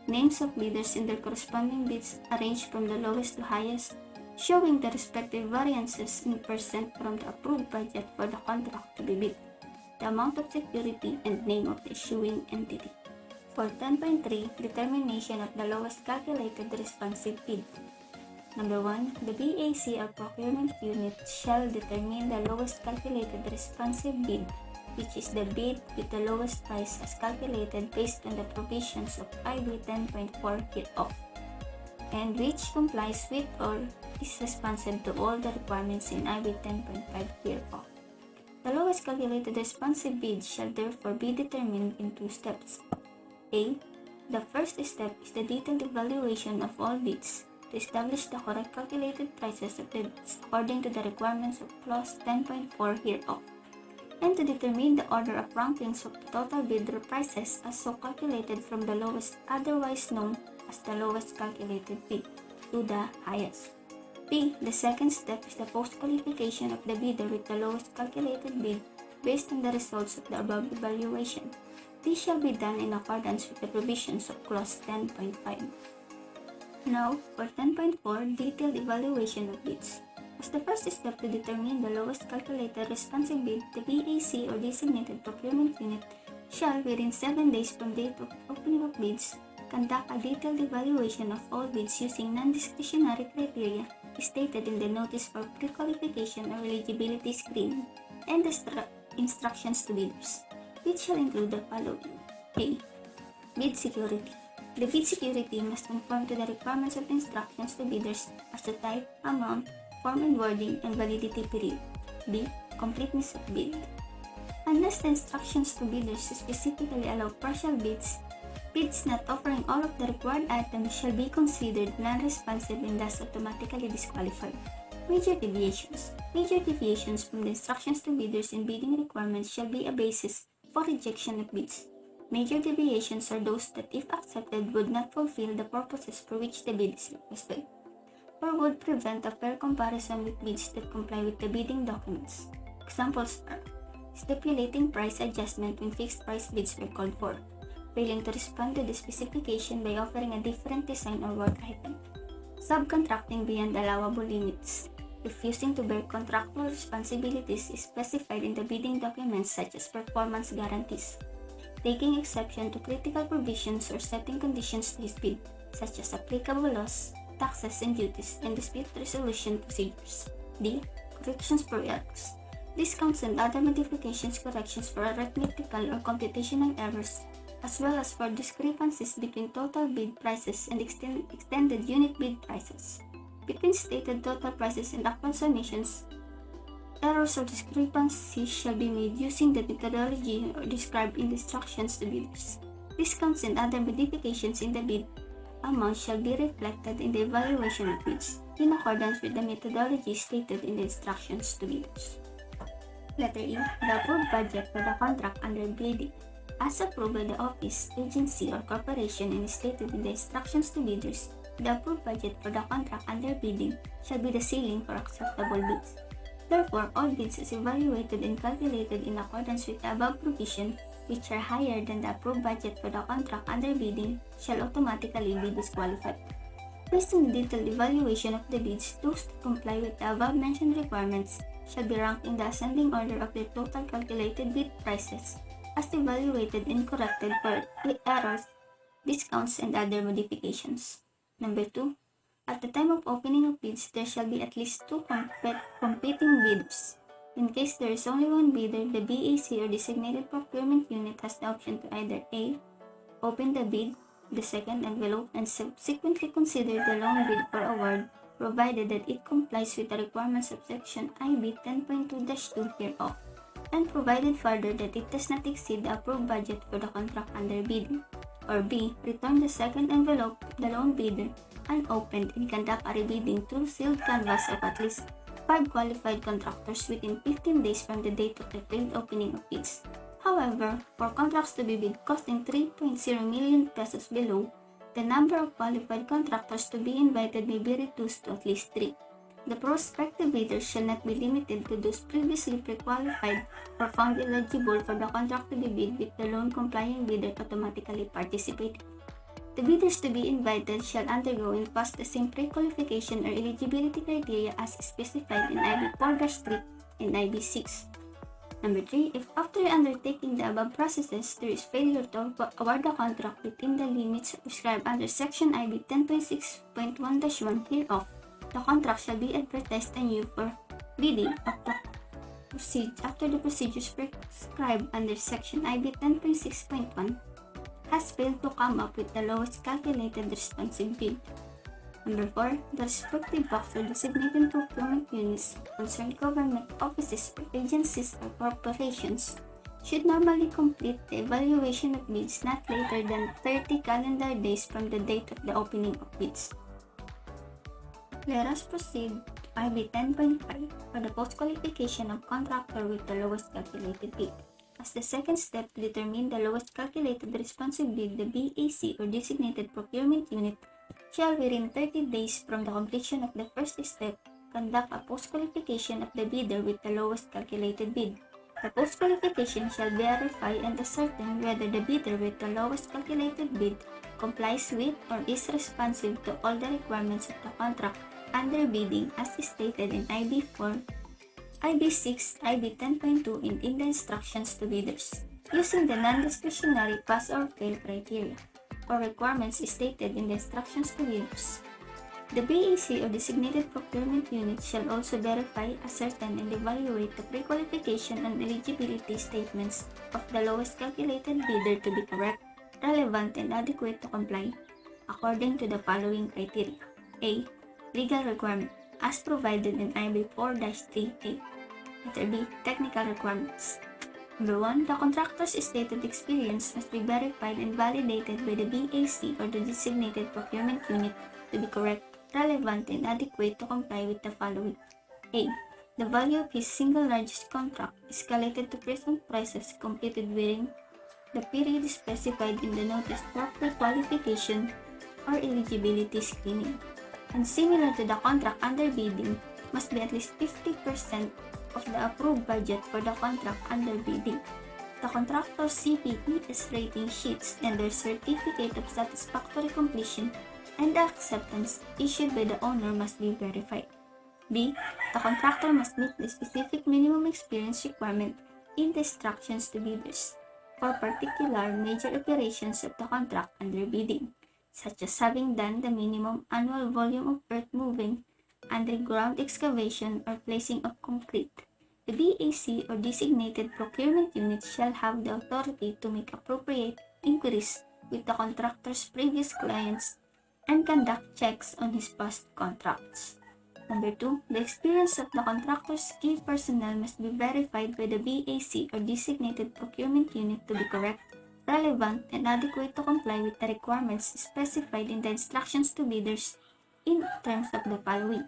names of bidders and their corresponding bids arranged from the lowest to highest, showing the respective variances in percent from the approved budget for the contract to be bid, the amount of security, and name of the issuing entity. For 10.3, determination of the lowest calculated responsive bid. Number 1. The BAC or procurement unit shall determine the lowest calculated responsive bid, which is the bid with the lowest price as calculated based on the provisions of IB 10.4 hereof, and which complies with or is responsive to all the requirements in IB 10.5 hereof. The lowest calculated responsive bid shall therefore be determined in 2 steps. A. The first step is the detailed evaluation of all bids to establish the correct calculated prices of the bids according to the requirements of Clause 10.4 hereof, and to determine the order of rankings of the total bidder prices as so calculated from the lowest, otherwise known as the lowest calculated bid, to the highest. B. The second step is the post-qualification of the bidder with the lowest calculated bid based on the results of the above evaluation. This shall be done in accordance with the provisions of Clause 10.5. Now, for 10.4, detailed evaluation of bids. As the first step to determine the lowest calculated responsive bid, the BAC or designated procurement unit shall, within 7 days from date of opening of bids, conduct a detailed evaluation of all bids using non-discretionary criteria stated in the notice for pre-qualification or eligibility screening and the instructions to bidders, which shall include the following. A. Bid security. The bid security must conform to the requirements of instructions to bidders as to type, amount, form and wording, and validity period. B. Completeness of bid. Unless the instructions to bidders specifically allow partial bids, Bids not offering all of the required items shall be considered non-responsive and thus automatically disqualified. Major deviations. Major deviations from the instructions to bidders in bidding requirements shall be a basis for rejection of bids. Major deviations are those that, if accepted, would not fulfill the purposes for which the bid is requested, or would prevent a fair comparison with bids that comply with the bidding documents. Examples are stipulating price adjustment when fixed price bids are called for, failing to respond to the specification by offering a different design or work item, subcontracting beyond allowable limits, refusing to bear contractual responsibilities specified in the bidding documents such as performance guarantees, taking exception to critical provisions or setting conditions to his bid, such as applicable laws, taxes and duties, and dispute resolution procedures. D. Corrections for errors. Discounts and other modifications, corrections for arithmetical or computational errors, as well as for discrepancies between total bid prices and extended unit bid prices. Between stated total prices and actual summations, errors or discrepancies shall be made using the methodology described in the instructions to bidders. Discounts and other modifications in the bid amount shall be reflected in the evaluation of bids in accordance with the methodology stated in the instructions to bidders. Letter E. The approved budget for the contract under bidding, as approved by the office, agency, or corporation and stated in the instructions to bidders, the approved budget for the contract under bidding shall be the ceiling for acceptable bids. Therefore, all bids as evaluated and calculated in accordance with the above provision, which are higher than the approved budget for the contract under bidding, shall automatically be disqualified. Based on the detailed evaluation of the bids, those that comply with the above-mentioned requirements shall be ranked in the ascending order of their total calculated bid prices, as evaluated and corrected for errors, discounts, and other modifications. Number 2. At the time of opening of bids, there shall be at least two competing bidders. In case there is only one bidder, the BAC or designated procurement unit has the option to either A. Open the bid, the second envelope, and subsequently consider the loan bid for award, provided that it complies with the requirements of Section IB 10.2-2 hereof, and provided further that it does not exceed the approved budget for the contract under bidding. Or B. Return the second envelope to the loan bidder unopened and conduct a rebidding through sealed canvas of at least 5 qualified contractors within 15 days from the date of the failed opening of bids. However, for contracts to be bid costing 3.0 million pesos below, the number of qualified contractors to be invited may be reduced to at least 3. The prospective bidders shall not be limited to those previously pre-qualified or found eligible for the contract to be bid with the loan-complying bidder automatically participating. The bidders to be invited shall undergo and pass the same pre-qualification or eligibility criteria as specified in IB 4-3 and IB 6. Number 3. If after undertaking the above processes, there is failure to award the contract within the limits prescribed under Section IB 10.6.1-1 hereof, the contract shall be advertised anew for bidding after the procedures prescribed under Section IB 10.6.1 has failed to come up with the lowest calculated responsive bid. Number 4. The respective box or designated procurement units concerned government offices or agencies or corporations should normally complete the evaluation of bids not later than 30 calendar days from the date of the opening of bids. Let us proceed to IB 10.5 for the post-qualification of contractor with the lowest calculated bid. As the second step to determine the lowest calculated responsive bid, the BAC or designated procurement unit shall within 30 days from the completion of the first step conduct a post-qualification of the bidder with the lowest calculated bid. The post-qualification shall verify and ascertain whether the bidder with the lowest calculated bid complies with or is responsive to all the requirements of the contract under bidding as stated in IB 4, IB 6, IB 10.2, and in the instructions to bidders, using the non-discretionary pass or fail criteria or requirements stated in the instructions to bidders. The BAC or designated procurement unit shall also verify, ascertain, and evaluate the pre-qualification and eligibility statements of the lowest calculated bidder to be correct, relevant, and adequate to comply according to the following criteria. A. Legal requirement as provided in IB 4-3A. Letter B. Technical requirements. Number 1. The contractor's stated experience must be verified and validated by the BAC or the designated procurement unit to be correct, relevant, and adequate to comply with the following. A. The value of his single largest contract escalated to present prices completed within the period specified in the notice for pre-qualification or eligibility screening, and similar to the contract under bidding, must be at least 50% of the approved budget for the contract under bidding. The contractor's CPES rating sheets and their certificate of satisfactory completion and acceptance issued by the owner must be verified. B. The contractor must meet the specific minimum experience requirement in the instructions to bidders for particular major operations of the contract under bidding, such as having done the minimum annual volume of earth moving, underground excavation, or placing of concrete. The BAC or designated procurement unit shall have the authority to make appropriate inquiries with the contractor's previous clients and conduct checks on his past contracts. Number 2. The experience of the contractor's key personnel must be verified by the BAC or designated procurement unit to be correct, relevant, and adequate to comply with the requirements specified in the instructions to bidders in terms of the following.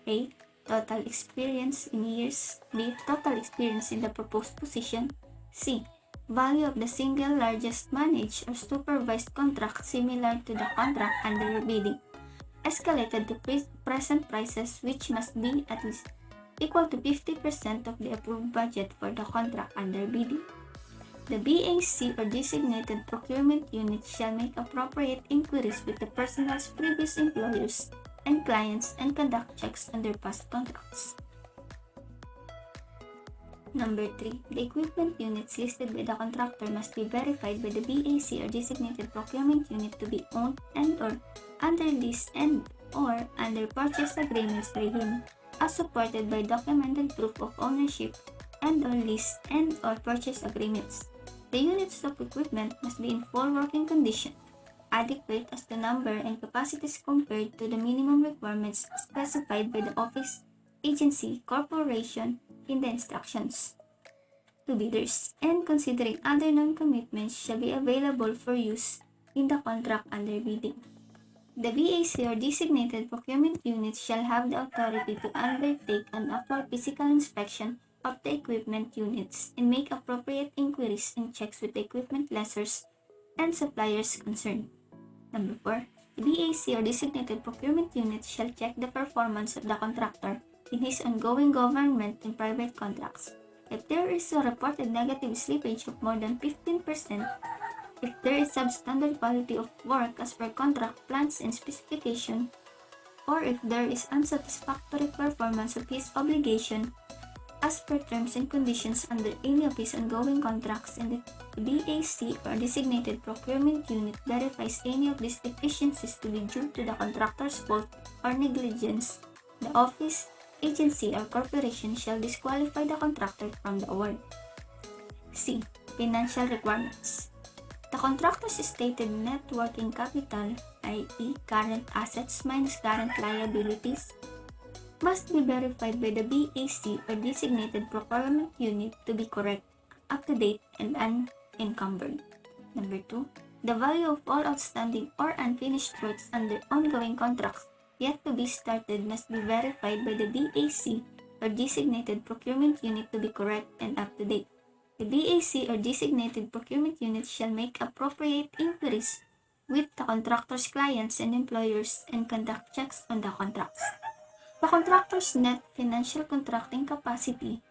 A. Total experience in years. B. Total experience in the proposed position. C. Value of the single largest managed or supervised contract similar to the contract under bidding, escalated to present prices, which must be at least equal to 50% of the approved budget for the contract under bidding. The BAC or designated procurement unit shall make appropriate inquiries with the personnel's previous employers and clients and conduct checks on their past contracts. Number 3. The equipment units listed by the contractor must be verified by the BAC or designated procurement unit to be owned and or under lease and or under purchase agreements by him, as supported by documented proof of ownership and or lease and or purchase agreements. The units of equipment must be in full working condition, adequate as to number and capacities compared to the minimum requirements specified by the office, agency, corporation in the instructions to bidders, and considering other non-commitments shall be available for use in the contract under bidding. The BAC or designated procurement unit shall have the authority to undertake an actual physical inspection of the equipment units and make appropriate inquiries and checks with the equipment lessors and suppliers concerned. Number 4. The BAC or designated procurement unit shall check the performance of the contractor in his ongoing government and private contracts. If there is a reported negative slippage of more than 15%, if there is substandard quality of work as per contract plans and specification, or if there is unsatisfactory performance of his obligation as per terms and conditions under any of his ongoing contracts, and if the BAC or designated procurement unit verifies any of these deficiencies to be due to the contractor's fault or negligence, the office, agency, or corporation shall disqualify the contractor from the award. C. Financial requirements. The contractor's stated net working capital, i.e. current assets minus current liabilities, must be verified by the BAC or designated procurement unit to be correct, up-to-date, and unencumbered. Number 2. The value of all outstanding or unfinished works under ongoing contracts yet to be started must be verified by the BAC or designated procurement unit to be correct and up-to-date. The BAC or designated procurement unit shall make appropriate inquiries with the contractor's clients and employers and conduct checks on the contracts. The contractor's net financial contracting capacity,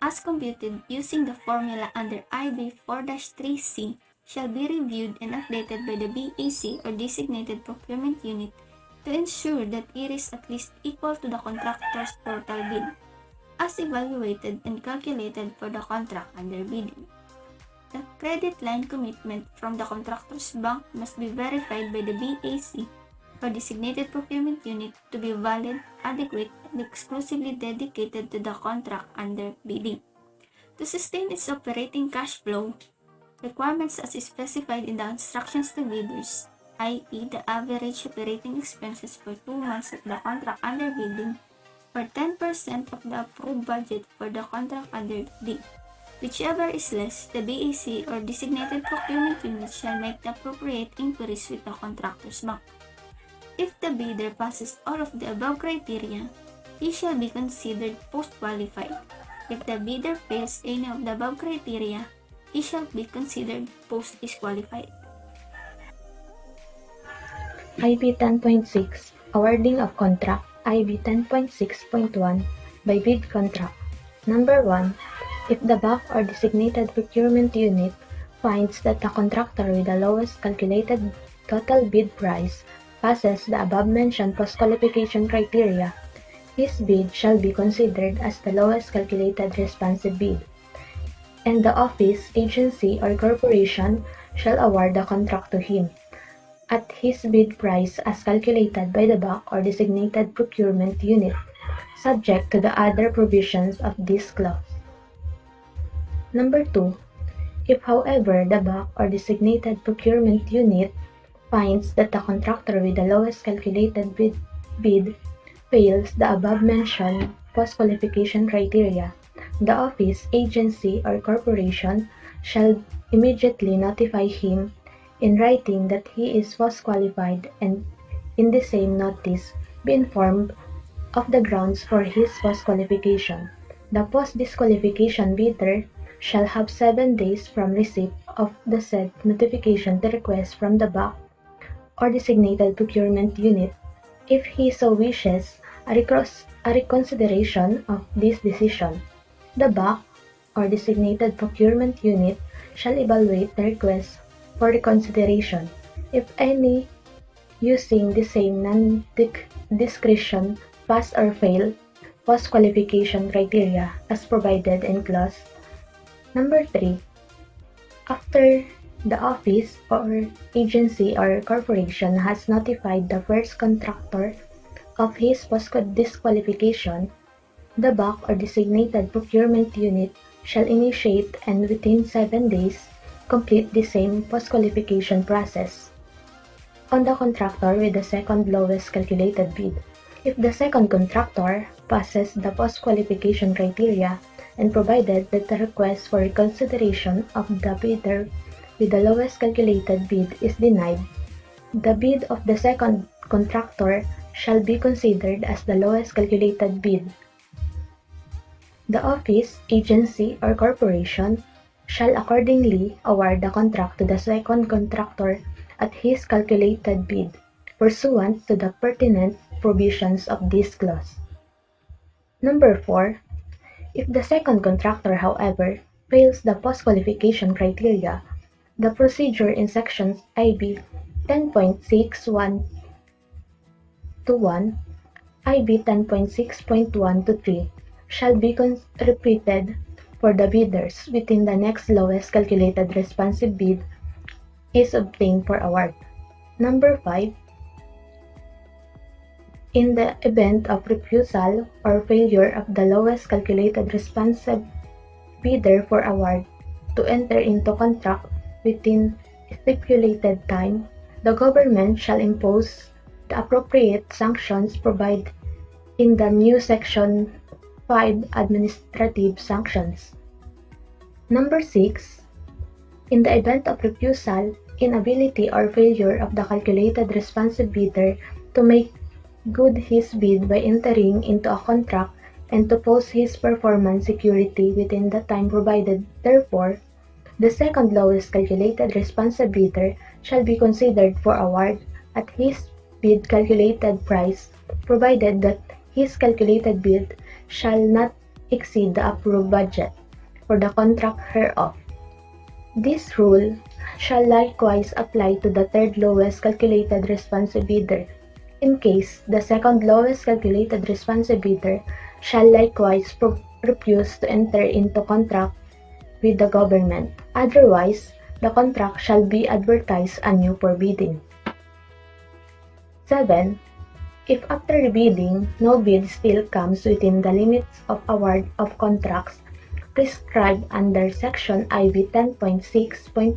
as computed using the formula under IB 4-3C, shall be reviewed and updated by the BAC or designated procurement unit to ensure that it is at least equal to the contractor's total bid, as evaluated and calculated for the contract under bidding. The credit line commitment from the contractor's bank must be verified by the BAC or designated procurement unit to be valid, adequate, and exclusively dedicated to the contract under bidding. To sustain its operating cash flow requirements as specified in the instructions to bidders, i.e. the average operating expenses for 2 months of the contract under bidding, or 10% of the approved budget for the contract under bidding. Whichever is less, the BAC or designated procurement unit shall make the appropriate inquiries with the contractor's bank. If the bidder passes all of the above criteria, he shall be considered post-qualified. If the bidder fails any of the above criteria, he shall be considered post-disqualified. IB 10.6 Awarding of Contract IB 10.6.1 by Bid Contract. Number 1. If the BAC or designated procurement unit finds that the contractor with the lowest calculated total bid price passes the above-mentioned post-qualification criteria, his bid shall be considered as the lowest calculated responsive bid, and the office, agency, or corporation shall award the contract to him at his bid price as calculated by the BAC or designated procurement unit, subject to the other provisions of this clause. Number 2. If, however, the BAC or designated procurement unit finds that the contractor with the lowest calculated bid fails the above-mentioned post-qualification criteria, the office, agency, or corporation shall immediately notify him in writing that he is post-qualified, and in the same notice be informed of the grounds for his post-qualification. The post-disqualification bidder shall have 7 days from receipt of the said notification to request from the BAC or designated procurement unit, if he so wishes, a reconsideration of this decision. The BAC or designated procurement unit shall evaluate the request for reconsideration, if any, using the same non-discretion pass or fail post-qualification criteria as provided in clause. Number 3. After the office or agency or corporation has notified the first contractor of his post-disqualification, the BAC or designated procurement unit shall initiate and within 7 days complete the same post-qualification process on the contractor with the second lowest calculated bid. If the second contractor passes the post-qualification criteria and provided that the request for reconsideration of the bidder with the lowest calculated bid is denied, the bid of the second contractor shall be considered as the lowest calculated bid. The office, agency, or corporation shall accordingly award the contract to the second contractor at his calculated bid, pursuant to the pertinent provisions of this clause. Number 4. If the second contractor, however, fails the post-qualification criteria, the procedure in sections IB 10.6.1 to 1, IB 10.6.1 to 3 shall be repeated for the bidders within the next lowest calculated responsive bid is obtained for award. Number 5. In the event of refusal or failure of the lowest calculated responsive bidder for award to enter into contract within stipulated time, the government shall impose the appropriate sanctions provided in the new Section 5 Administrative Sanctions. Number 6. In the event of refusal, inability, or failure of the calculated responsive bidder to make good his bid by entering into a contract and to post his performance security within the time provided therefore, the second lowest calculated responsive bidder shall be considered for award at his bid calculated price, provided that his calculated bid shall not exceed the approved budget for the contract hereof. This rule shall likewise apply to the third lowest calculated responsive bidder, in case the second lowest calculated responsive bidder shall likewise refuse to enter into contract with the government. Otherwise, the contract shall be advertised anew for bidding. 7. If after rebidding, no bid still comes within the limits of award of contracts prescribed under Section IB 10.6.1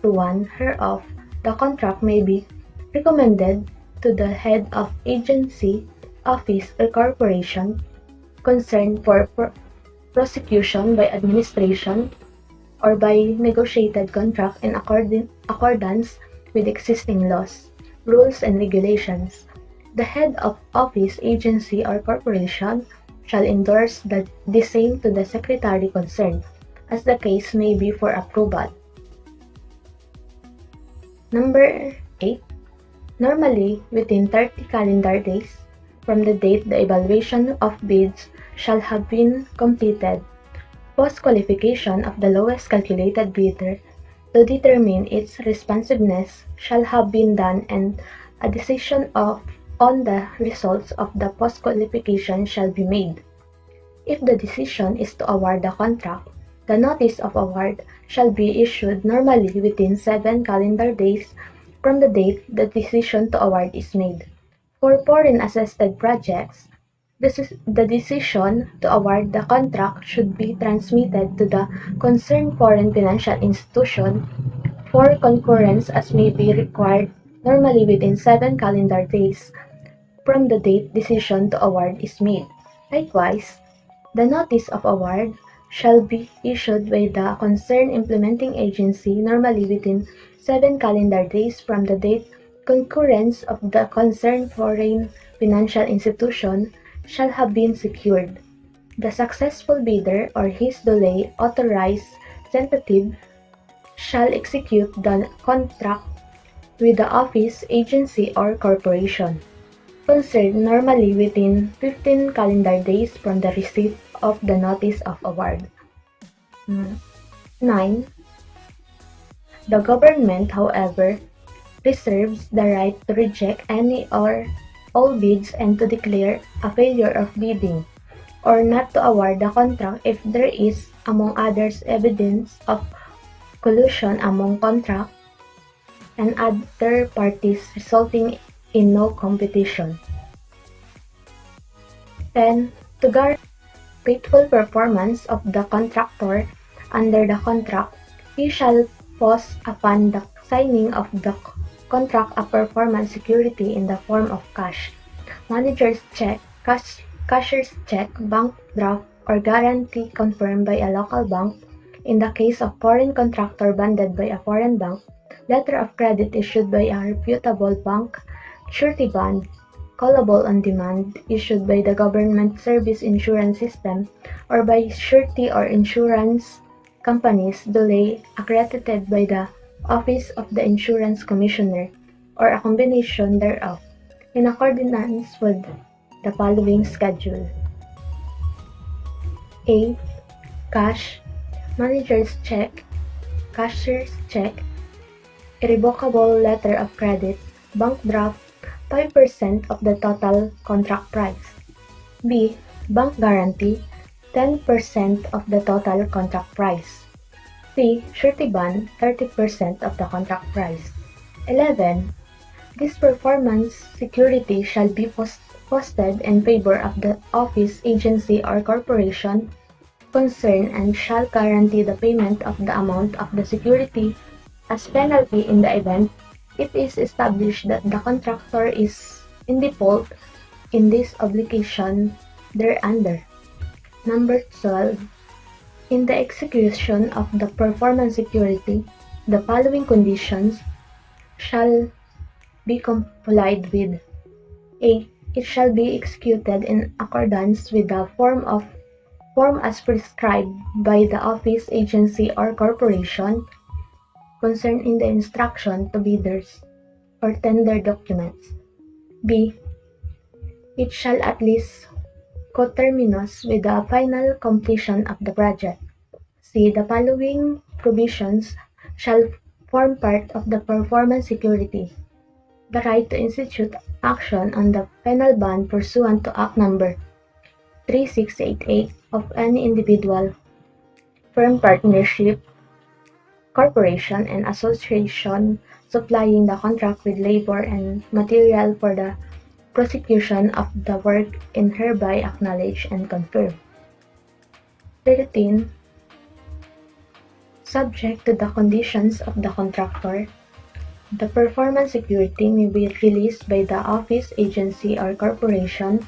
to 1 hereof, the contract may be recommended to the head of agency, office, or corporation concerned for prosecution by administration, or by negotiated contract in accordance with existing laws, rules, and regulations. The head of office, agency, or corporation shall endorse the same to the secretary concerned, as the case may be for approval. Number 8. Normally, within 30 calendar days from the date the evaluation of bids shall have been completed, post-qualification of the lowest calculated bidder to determine its responsiveness shall have been done, and a decision on the results of the post-qualification shall be made. If the decision is to award the contract, the notice of award shall be issued normally within 7 calendar days from the date the decision to award is made. For foreign assisted projects, the decision to award the contract should be transmitted to the concerned foreign financial institution for concurrence as may be required normally within 7 calendar days from the date decision to award is made. Likewise, the notice of award shall be issued by the concerned implementing agency normally within 7 calendar days from the date concurrence of the concerned foreign financial institution shall have been secured. The successful bidder or his duly authorized representative shall execute the contract with the office, agency, or corporation concerned normally within 15 calendar days from the receipt of the notice of award. 9. The government, however, reserves the right to reject any or all bids and to declare a failure of bidding, or not to award the contract if there is, among others, evidence of collusion among contract and other parties resulting in no competition. 10. To guarantee faithful performance of the contractor under the contract, he shall post upon the signing of the contract a performance security in the form of cash, manager's check, cashier's check, bank draft, or guarantee confirmed by a local bank. In the case of foreign contractor bonded by a foreign bank, letter of credit issued by a reputable bank, surety bond, callable on demand, issued by the government service insurance system, or by surety or insurance companies duly accredited by the Office of the Insurance Commissioner, or a combination thereof, in accordance with the following schedule. A. Cash, manager's check, cashier's check, irrevocable letter of credit, bank draft, 5% of the total contract price. B. Bank guarantee, 10% of the total contract price. C. Surety bond, 30% of the contract price. 11. This performance security shall be posted in favor of the office, agency, or corporation concerned and shall guarantee the payment of the amount of the security as penalty in the event it is established that the contractor is in default in this obligation thereunder. Number 12. In the execution of the performance security, the following conditions shall be complied with. A. It shall be executed in accordance with the form as prescribed by the office, agency, or corporation concerned in the instruction to bidders or tender documents. B. It shall at least coterminous with the final completion of the project. C. The following provisions shall form part of the performance security. The right to institute action on the penal bond pursuant to Act Number 3688 of any individual, firm, partnership, corporation, and association supplying the contract with labor and material for the prosecution of the work in hereby acknowledge and confirm. 13. Subject to the conditions of the contractor, the performance security may be released by the office, agency, or corporation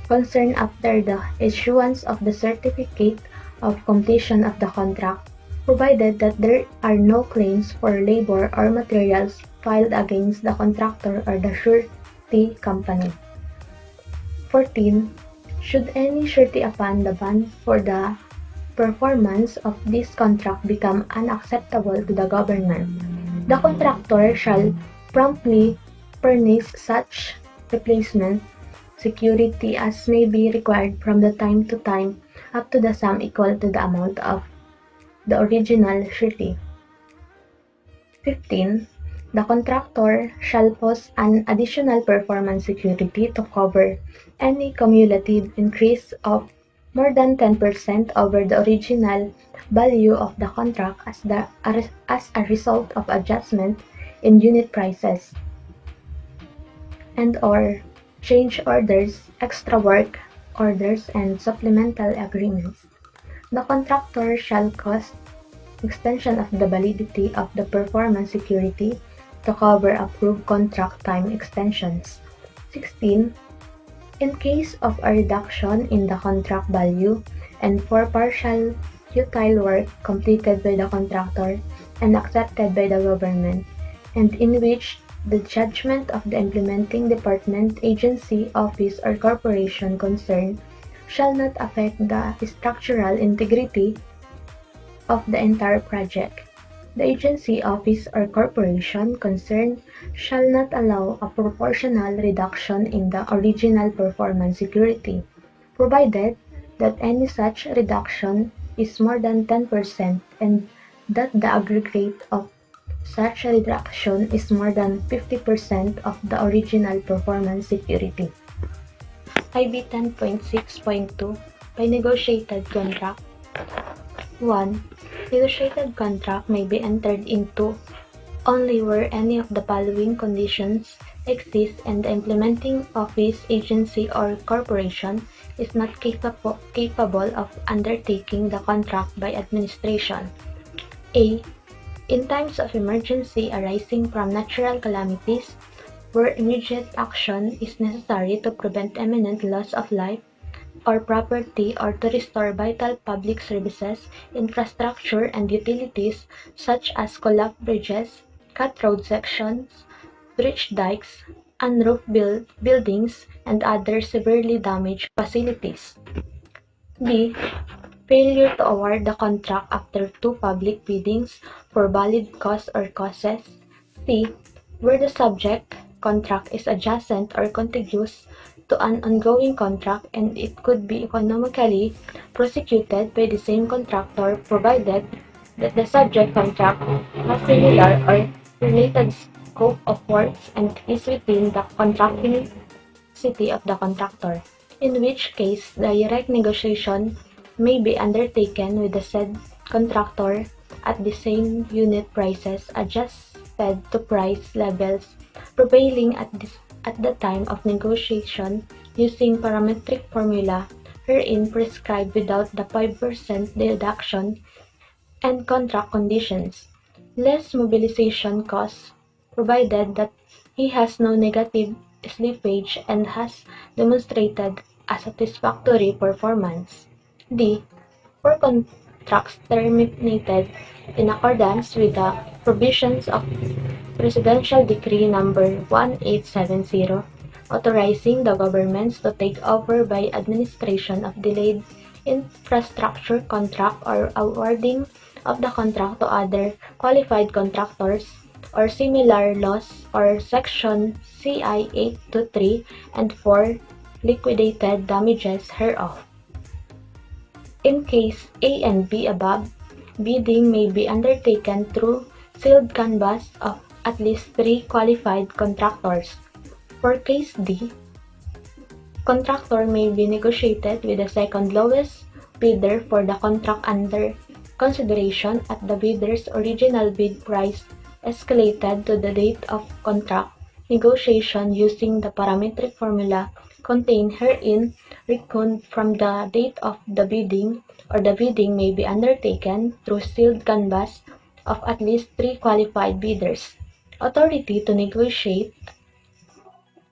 concerned after the issuance of the certificate of completion of the contract, provided that there are no claims for labor or materials filed against the contractor or the surety company. 14. Should any surety upon the bond for the performance of this contract become unacceptable to the government, the contractor shall promptly furnish such replacement security as may be required from the time to time up to the sum equal to the amount of the original surety. 15. The contractor shall post an additional performance security to cover any cumulative increase of more than 10% over the original value of the contract as a result of adjustment in unit prices and/or change orders, extra work orders, and supplemental agreements. The contractor shall cause extension of the validity of the performance security to cover approved contract time extensions. 16. In case of a reduction in the contract value and for partial futile work completed by the contractor and accepted by the government, and in which the judgment of the implementing department, agency, office, or corporation concerned shall not affect the structural integrity of the entire project, the agency, office, or corporation concerned shall not allow a proportional reduction in the original performance security, provided that any such reduction is more than 10% and that the aggregate of such reduction is more than 50% of the original performance security. IB 10.6.2 By negotiated contract. 1. Negotiated contract may be entered into only where any of the following conditions exist and the implementing office, agency, or corporation is not capable of undertaking the contract by administration. A. In times of emergency arising from natural calamities, where immediate action is necessary to prevent imminent loss of life or property or to restore vital public services, infrastructure, and utilities such as collapsed bridges, cut road sections, breached dikes, unroofed buildings, and other severely damaged facilities. B. Failure to award the contract after two public biddings for valid cause or causes. C. Where the subject contract is adjacent or contiguous to an ongoing contract and it could be economically prosecuted by the same contractor provided that the subject contract has similar or related scope of works and is within the contracting city of the contractor, in which case the direct negotiation may be undertaken with the said contractor at the same unit prices adjusted to price levels prevailing at the time of negotiation using parametric formula herein prescribed without the 5% deduction and contract conditions, less mobilization costs, provided that he has no negative slippage and has demonstrated a satisfactory performance. D. For contracts terminated in accordance with the provisions of Presidential Decree Number 1870, authorizing the governments to take over by administration of delayed infrastructure contract or awarding of the contract to other qualified contractors or similar laws or Section CI 823 and 4 liquidated damages hereof. In case A and B above, bidding may be undertaken through sealed canvass of at least 3 qualified contractors. For case D, contractor may be negotiated with the second lowest bidder for the contract under consideration at the bidder's original bid price escalated to the date of contract negotiation using the parametric formula contained herein reckoned from the date of the bidding, or the bidding may be undertaken through sealed canvass of at least 3 qualified bidders. Authority to negotiate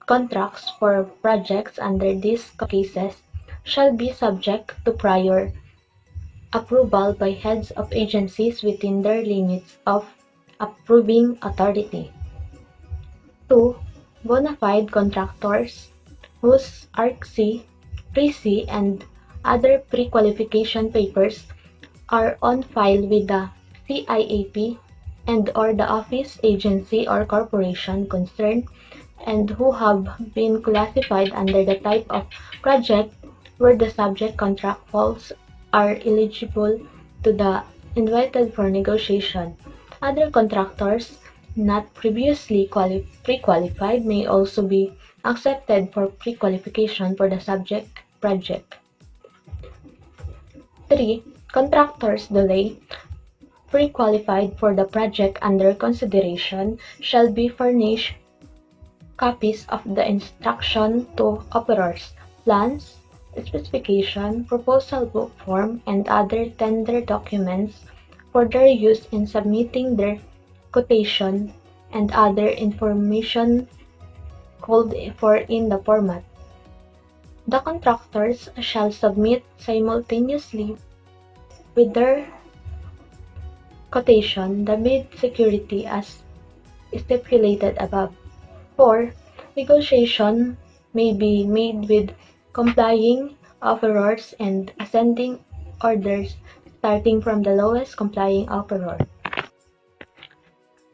contracts for projects under these cases shall be subject to prior approval by heads of agencies within their limits of approving authority. 2. Bona fide contractors whose RC, Pre-C, and other pre-qualification papers are on file with the CIAP and/or the office, agency, or corporation concerned and who have been classified under the type of project where the subject contract falls are eligible to the invited for negotiation. Other contractors not previously pre-qualified may also be accepted for pre-qualification for the subject project. 3. Contractors delay pre-qualified for the project under consideration shall be furnished copies of the instruction to operators, plans, specification, proposal book form, and other tender documents for their use in submitting their quotation and other information called for in the format. The contractors shall submit simultaneously with their quotation the bid security as stipulated above. 4. Negotiation may be made with complying offerors and ascending orders starting from the lowest complying offeror.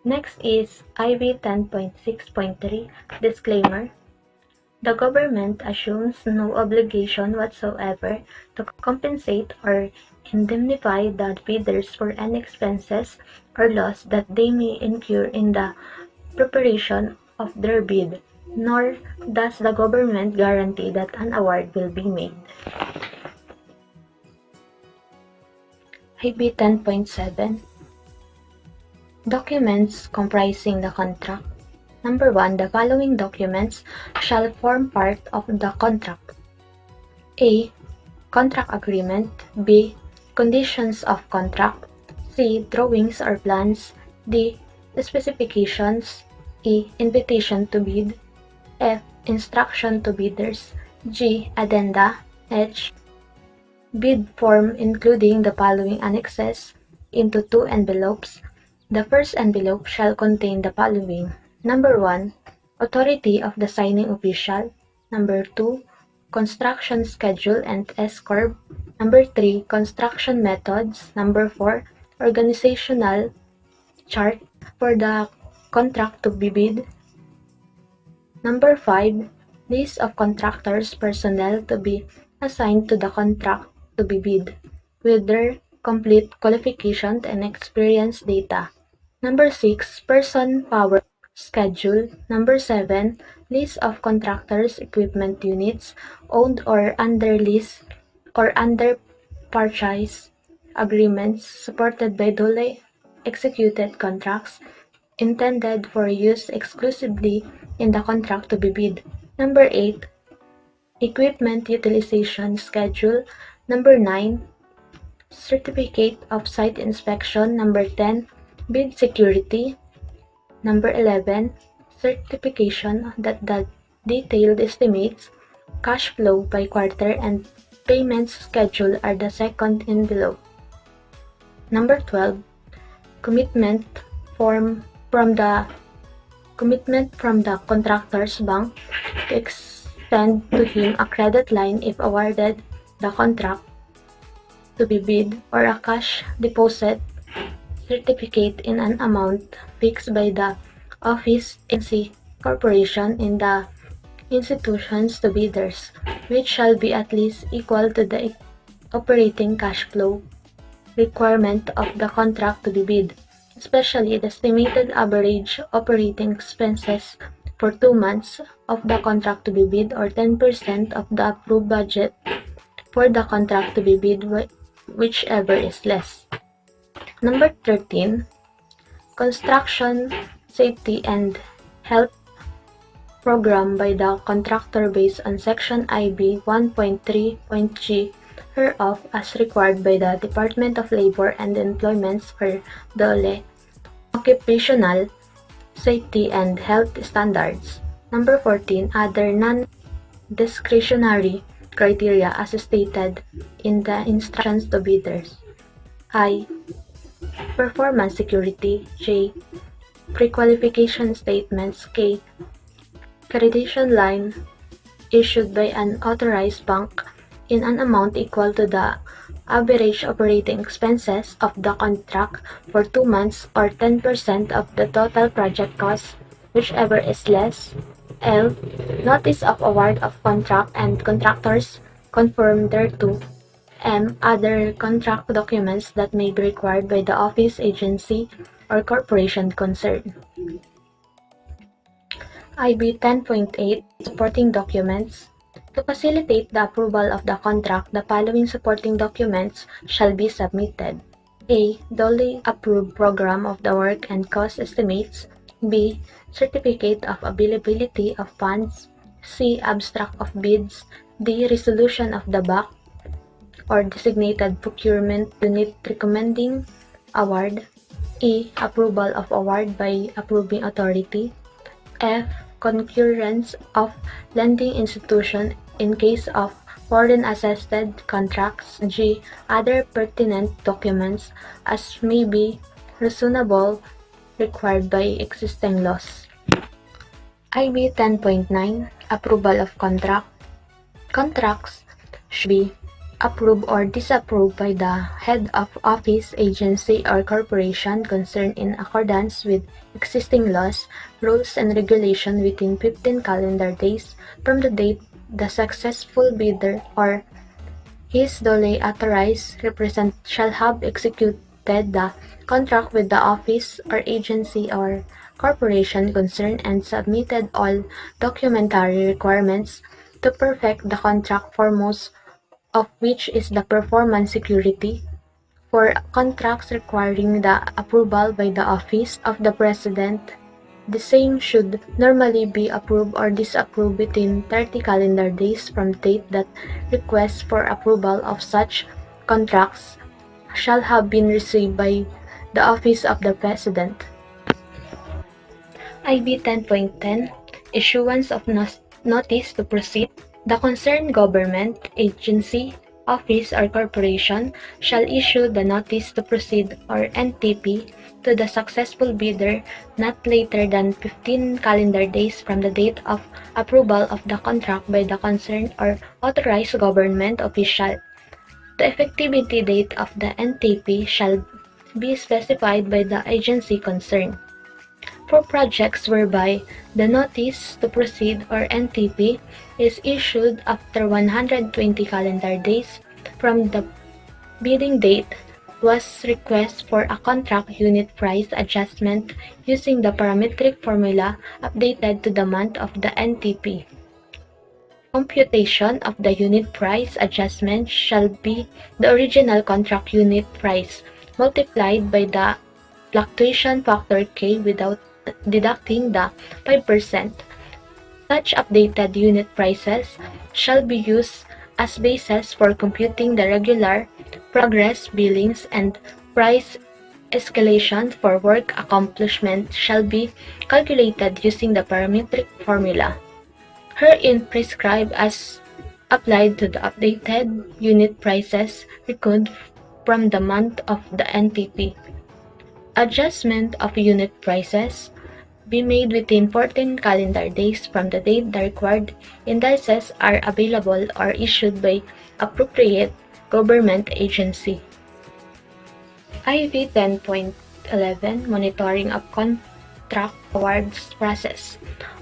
Next is IB 10.6.3 Disclaimer. The government assumes no obligation whatsoever to compensate or indemnify the bidders for any expenses or loss that they may incur in the preparation of their bid, nor does the government guarantee that an award will be made. IB 10.7 Documents comprising the contract. Number 1. The following documents shall form part of the contract. A. Contract agreement. B. Conditions of contract. C. Drawings or plans. D. Specifications. E. Invitation to bid. F. Instruction to bidders. G. Addenda. H. Bid form including the following annexes into 2 envelopes. The first envelope shall contain the following. Number 1. Authority of the signing official. Number 2. Construction schedule and S-curve. Number 3. Construction methods. Number 4. Organizational chart for the contract to be bid. Number 5. List of contractors' personnel to be assigned to the contract to be bid, with their complete qualifications and experience data. Number 6. Person power schedule. Number 7. List of contractors' equipment units owned or under lease or under purchase agreements supported by duly executed contracts intended for use exclusively in the contract to be bid. Number 8. Equipment utilization schedule. Number 9. Certificate of site inspection. Number 10. Bid security. Number 11. Certification that the detailed estimates, cash flow by quarter, and payments schedule are the second envelope. Number 12. Commitment form from the contractor's bank to extend to him a credit line if awarded the contract to be bid, or a cash deposit certificate in an amount fixed by the office, agency, corporation in the institutions to bidders, which shall be at least equal to the operating cash flow requirement of the contract to be bid, especially the estimated average operating expenses for 2 months of the contract to be bid, or 10% of the approved budget for the contract to be bid, whichever is less. Number 13. Construction safety and health program by the contractor based on Section IB 1.3.g hereof as required by the Department of Labor and Employment's for the occupational safety and health standards. Number 14. Other non-discretionary criteria as stated in the instructions to bidders. I. Performance security. J. Pre-qualification statements. K. Accreditation line issued by an authorized bank in an amount equal to the average operating expenses of the contract for 2 months or 10% of the total project cost, whichever is less. L. Notice of award of contract and contractors conform thereto. M. Other contract documents that may be required by the office, agency, or corporation concerned. IB 10.8 Supporting Documents. To facilitate the approval of the contract, the following supporting documents shall be submitted. A. Duly approved program of the work and cost estimates. B. Certificate of availability of funds. C. Abstract of bids. D. Resolution of the BAC or designated procurement unit recommending award. E. Approval of award by approving authority. F. Concurrence of lending institution in case of foreign-assisted contracts. G. Other pertinent documents as may be reasonable required by existing laws. IB 10.9 Approval of contract. Contracts should be approved or disapproved by the head of office, agency, or corporation concerned in accordance with existing laws, rules, and regulations within 15 calendar days from the date the successful bidder or his duly authorized representative shall have executed the contract with the office or agency or corporation concerned and submitted all documentary requirements to perfect the contract, foremost of which is the performance security. For contracts requiring the approval by the office of the president, the same should normally be approved or disapproved within 30 calendar days from the date that requests for approval of such contracts shall have been received by the office of the president. IB 10.10 Issuance of notice to proceed. The concerned government, agency, office, or corporation shall issue the notice to proceed or NTP to the successful bidder not later than 15 calendar days from the date of approval of the contract by the concerned or authorized government official. The effectivity date of the NTP shall be specified by the agency concerned. For projects whereby the notice to proceed or NTP is issued after 120 calendar days from the bidding date, was request for a contract unit price adjustment using the parametric formula updated to the month of the NTP. Computation of the unit price adjustment shall be the original contract unit price multiplied by the fluctuation factor K without deducting the 5%. Such updated unit prices shall be used as basis for computing the regular progress billings, and price escalation for work accomplishment shall be calculated using the parametric formula herein prescribed as applied to the updated unit prices reckoned from the month of the NTP. Adjustment of unit prices be made within 14 calendar days from the date the required indices are available or issued by appropriate government agency. IV 10.11 Monitoring of Contract Awards Process.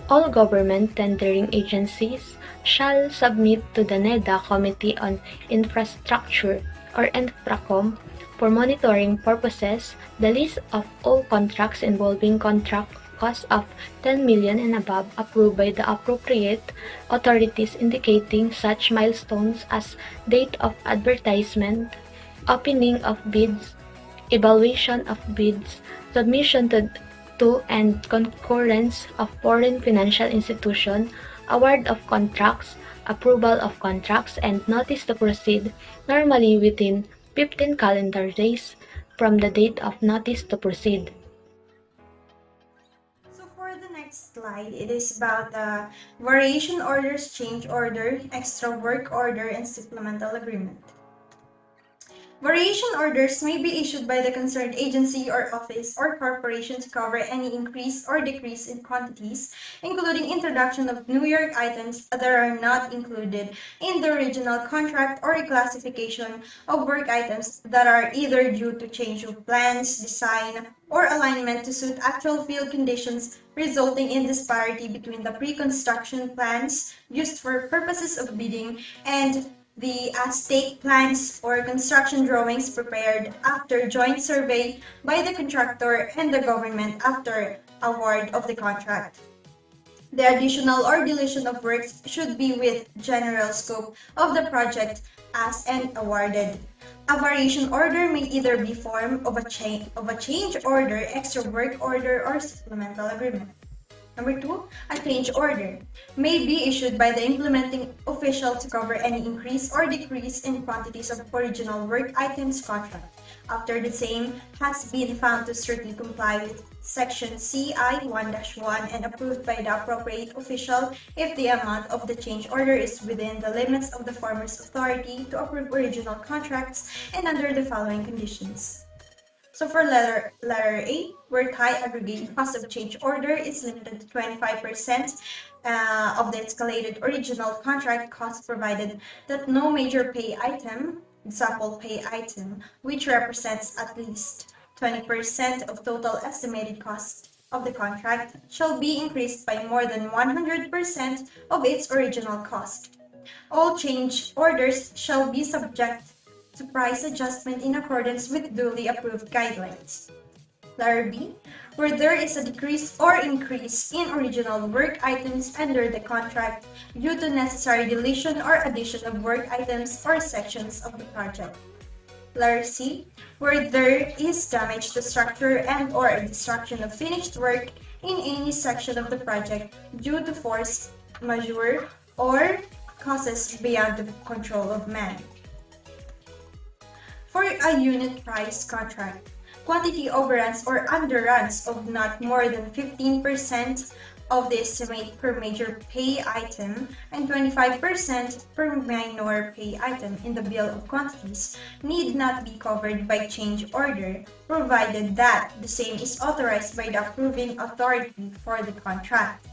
All government tendering agencies shall submit to the NEDA Committee on Infrastructure or INFRACOM for monitoring purposes the list of all contracts involving contract cost of 10 million and above approved by the appropriate authorities, indicating such milestones as date of advertisement, opening of bids, evaluation of bids, submission to and concurrence of foreign financial institution, award of contracts, approval of contracts, and notice to proceed, normally within 15 calendar days from the date of notice to proceed. So for the next slide, it is about variation orders, change order, extra work order, and supplemental agreement. Variation orders may be issued by the concerned agency or office or corporation to cover any increase or decrease in quantities, including introduction of new work items that are not included in the original contract or reclassification of work items that are either due to change of plans, design, or alignment to suit actual field conditions, resulting in disparity between the pre-construction plans used for purposes of bidding and the stake plans or construction drawings prepared after joint survey by the contractor and the government after award of the contract. The additional or deletion of works should be with general scope of the project as and awarded. A variation order may either be form of a change order, extra work order, or supplemental agreement. Number two, a change order may be issued by the implementing official to cover any increase or decrease in quantities of original work items contract after the same has been found to strictly comply with Section CI 1-1 and approved by the appropriate official if the amount of the change order is within the limits of the former's authority to approve original contracts and under the following conditions. So for letter A, where high aggregate cost of change order is limited to 25% of the escalated original contract cost provided that no major pay item, example pay item, which represents at least 20% of total estimated cost of the contract, shall be increased by more than 100% of its original cost. All change orders shall be subject to price adjustment in accordance with duly approved guidelines. Letter B, where there is a decrease or increase in original work items under the contract due to necessary deletion or addition of work items or sections of the project. Letter C, where there is damage to structure and or destruction of finished work in any section of the project due to force majeure or causes beyond the control of man. For a unit price contract, quantity overruns or underruns of not more than 15% of the estimate per major pay item and 25% per minor pay item in the bill of quantities need not be covered by change order, provided that the same is authorized by the approving authority for the contract.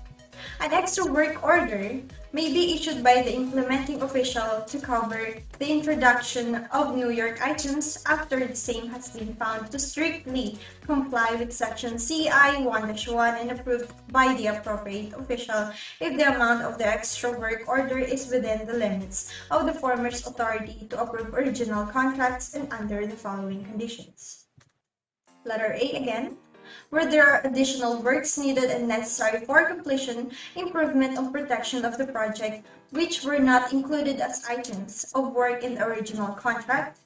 An extra work order may be issued by the implementing official to cover the introduction of new work items after the same has been found to strictly comply with Section CI 1-1 and approved by the appropriate official if the amount of the extra work order is within the limits of the former's authority to approve original contracts and under the following conditions. Letter A again, where there are additional works needed and necessary for completion, improvement or protection of the project, which were not included as items of work in the original contract.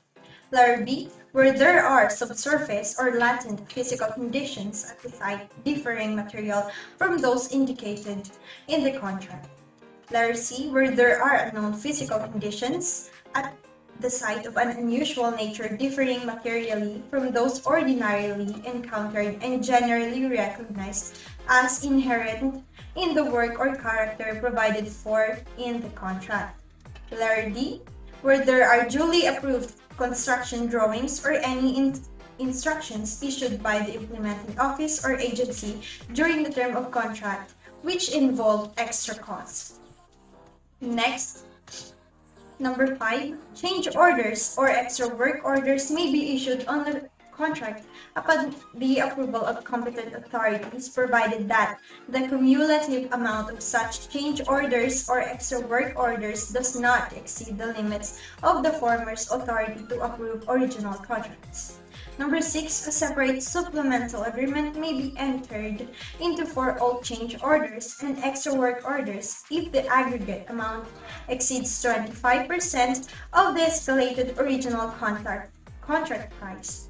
Letter B, where there are subsurface or latent physical conditions at the site differing material from those indicated in the contract. Letter C, where there are unknown physical conditions at the site of an unusual nature differing materially from those ordinarily encountered and generally recognized as inherent in the work or character provided for in the contract. Letter D, where there are duly approved construction drawings or any instructions issued by the implementing office or agency during the term of contract which involve extra costs. Next, Number 5, change orders or extra work orders may be issued on the contract upon the approval of competent authorities, provided that the cumulative amount of such change orders or extra work orders does not exceed the limits of the former's authority to approve original contracts. Number 6, a separate supplemental agreement may be entered into for all change orders and extra work orders if the aggregate amount exceeds 25% of the escalated original contract price.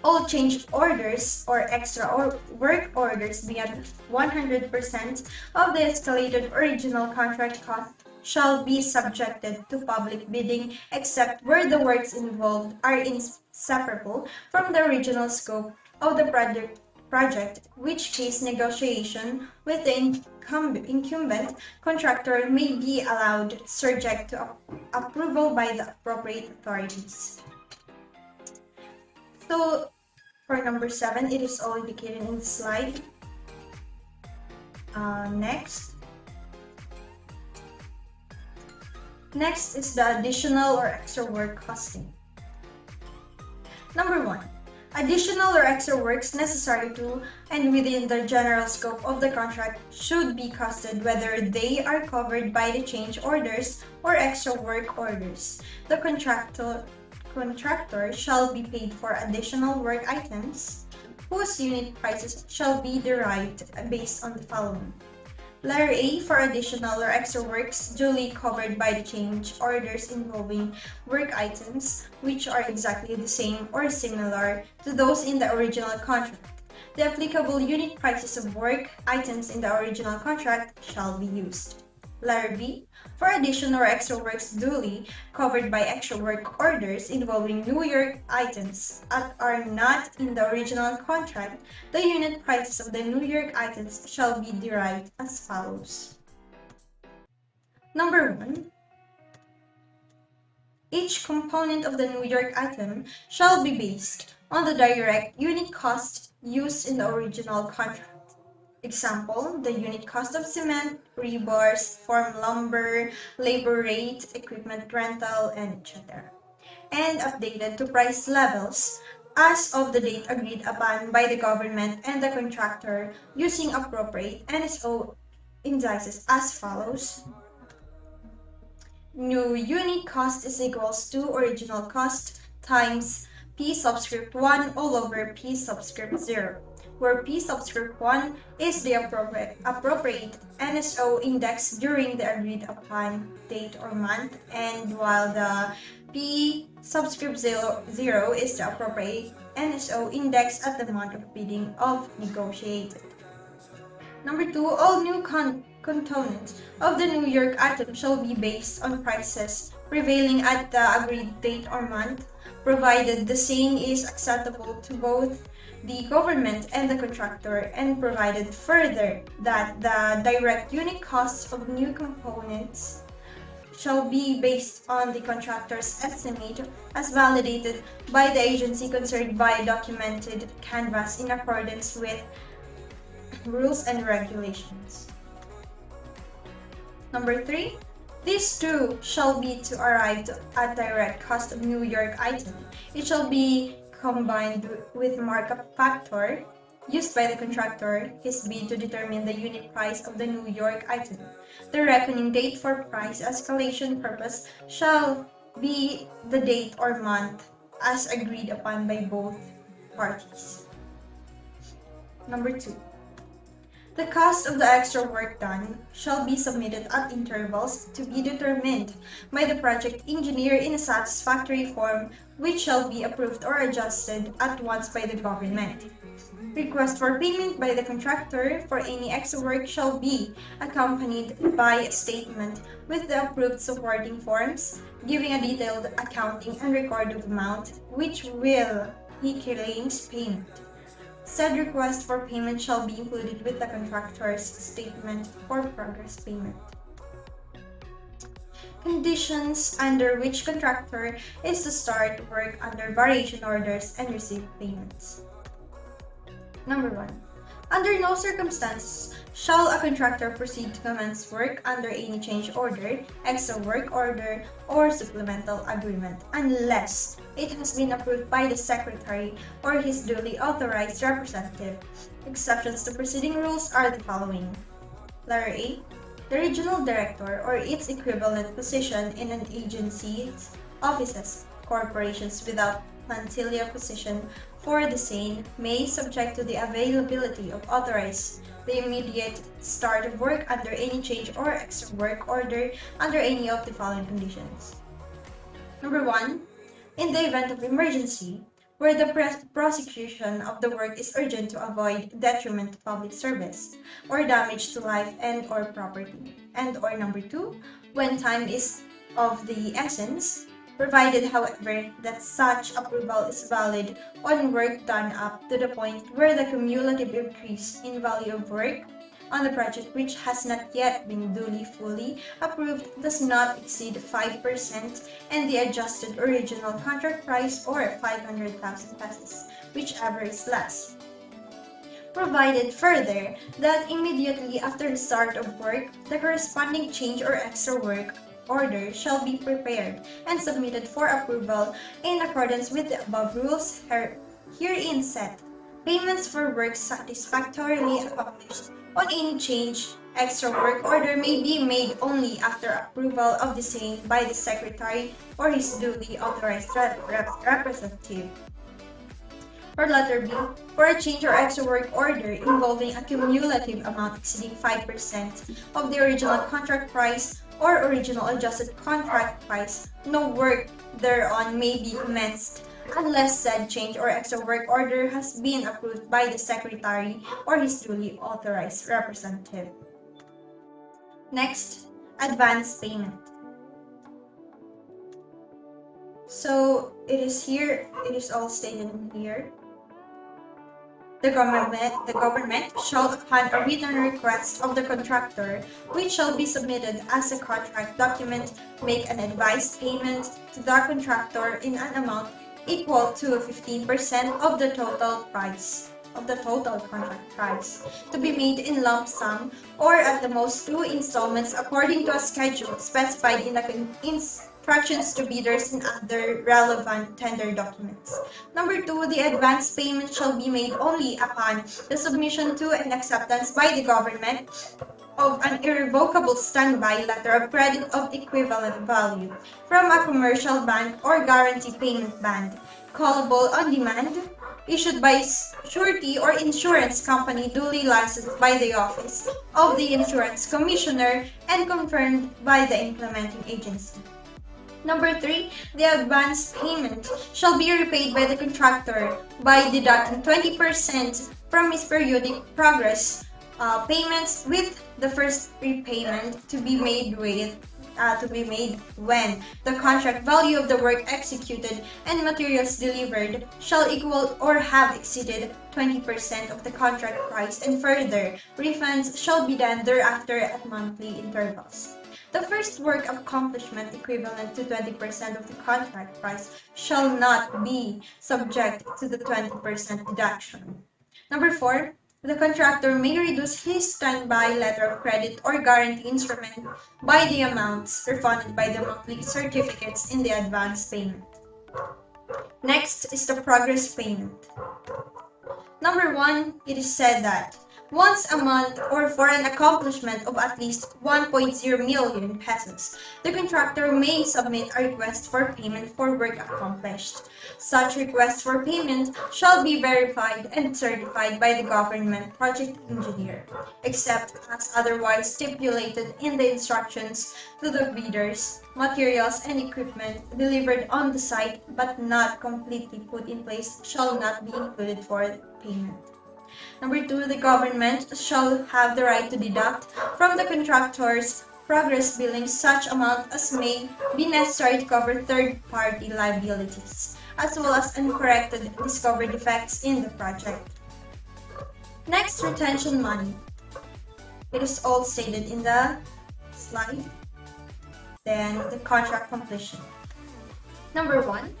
All change orders or extra work orders beyond 100% of the escalated original contract cost shall be subjected to public bidding except where the works involved are inseparable from the original scope of the project, which case negotiation with the incumbent contractor may be allowed subject to approval by the appropriate authorities. So for number 7, it is all indicated in the slide. Next is the additional or extra work costing. Number 1. Additional or extra works necessary to and within the general scope of the contract should be costed whether they are covered by the change orders or extra work orders. The contractor shall be paid for additional work items whose unit prices shall be derived based on the following. Letter A, for additional or extra works duly covered by the change orders involving work items which are exactly the same or similar to those in the original contract. The applicable unit prices of work items in the original contract shall be used. Letter B, for additional or extra works duly covered by extra work orders involving new work items that are not in the original contract, the unit prices of the new work items shall be derived as follows. Number 1. Each component of the new work item shall be based on the direct unit cost used in the original contract. Example, the unit cost of cement, rebars, form lumber, labor rate, equipment rental, and etc. And updated to price levels as of the date agreed upon by the government and the contractor using appropriate NSO indices as follows. New unit cost is equals to original cost times P subscript 1 all over P subscript 0, where P subscript 1 is the appropriate NSO index during the agreed upon date or month, and while the P subscript 0 is the appropriate NSO index at the month of bidding of negotiated. Number 2, all new components of the new work item shall be based on prices prevailing at the agreed date or month, provided the same is acceptable to both the government and the contractor, and provided further that the direct unit costs of new components shall be based on the contractor's estimate as validated by the agency concerned by documented canvas in accordance with rules and regulations. Number 3, these two shall be to arrive at direct cost of new work item. It shall be combined with markup factor used by the contractor, his bid to determine the unit price of the new work item. The reckoning date for price escalation purpose shall be the date or month as agreed upon by both parties. Number 2, the cost of the extra work done shall be submitted at intervals to be determined by the project engineer in a satisfactory form, which shall be approved or adjusted at once by the government. Request for payment by the contractor for any extra work shall be accompanied by a statement with the approved supporting forms, giving a detailed accounting and record of amount which will he claims payment. Said request for payment shall be included with the contractor's statement for progress payment. Conditions under which contractor is to start work under variation orders and receive payments. Number 1. Under no circumstances shall a contractor proceed to commence work under any change order, extra work order, or supplemental agreement unless it has been approved by the Secretary or his duly authorized representative. Exceptions to preceding rules are the following. Letter A. The regional director or its equivalent position in an agency's offices, corporations without plantilla position for the same may, subject to the availability of authorized, the immediate start of work under any change or extra work order under any of the following conditions. Number 1. In the event of emergency, where the prosecution of the work is urgent to avoid detriment to public service or damage to life and or property. And or number 2, when time is of the essence, provided, however, that such approval is valid on work done up to the point where the cumulative increase in value of work on the project which has not yet been duly fully approved does not exceed 5% and the adjusted original contract price or 500,000 pesos, whichever is less. Provided further that immediately after the start of work, the corresponding change or extra work order shall be prepared and submitted for approval in accordance with the above rules herein set. Payments for work satisfactorily accomplished on any change extra work order may be made only after approval of the same by the Secretary or his duly authorized representative. Or letter B, for a change or extra work order involving a cumulative amount exceeding 5% of the original contract price or original adjusted contract price, no work thereon may be commenced unless said change or extra work order has been approved by the Secretary or his duly authorized representative. Next, advance payment. So it is all stated in here. The government shall, upon a written request of the contractor, which shall be submitted as a contract document, make an advance payment to the contractor in an amount equal to 15% of the total contract price, to be made in lump sum or at the most 2 installments according to a schedule specified in the instructions to bidders and other relevant tender documents. Number 2, the advance payment shall be made only upon the submission to and acceptance by the government of an irrevocable standby letter of credit of equivalent value from a commercial bank or guarantee payment band, callable on demand, issued by surety or insurance company duly licensed by the Office of the Insurance Commissioner and confirmed by the implementing agency. Number 3, the advance payment shall be repaid by the contractor by deducting 20% from his periodic progress payments, with the first repayment to be made when the contract value of the work executed and materials delivered shall equal or have exceeded 20% of the contract price, and further refunds shall be done thereafter at monthly intervals. The first work accomplishment equivalent to 20% of the contract price shall not be subject to the 20% deduction. Number 4, the contractor may reduce his standby letter of credit or guarantee instrument by the amounts refunded by the monthly certificates in the advance payment. Next is the progress payment. Number 1, it is said that once a month or for an accomplishment of at least 1.0 million pesos, the contractor may submit a request for payment for work accomplished. Such request for payment shall be verified and certified by the government project engineer, except as otherwise stipulated in the instructions to the bidders. Materials and equipment delivered on the site but not completely put in place shall not be included for payment. Number 2, the government shall have the right to deduct from the contractor's progress billing such amount as may be necessary to cover third-party liabilities, as well as uncorrected discovered defects in the project. Next, retention money. It is all stated in the slide. Then, the contract completion. Number 1,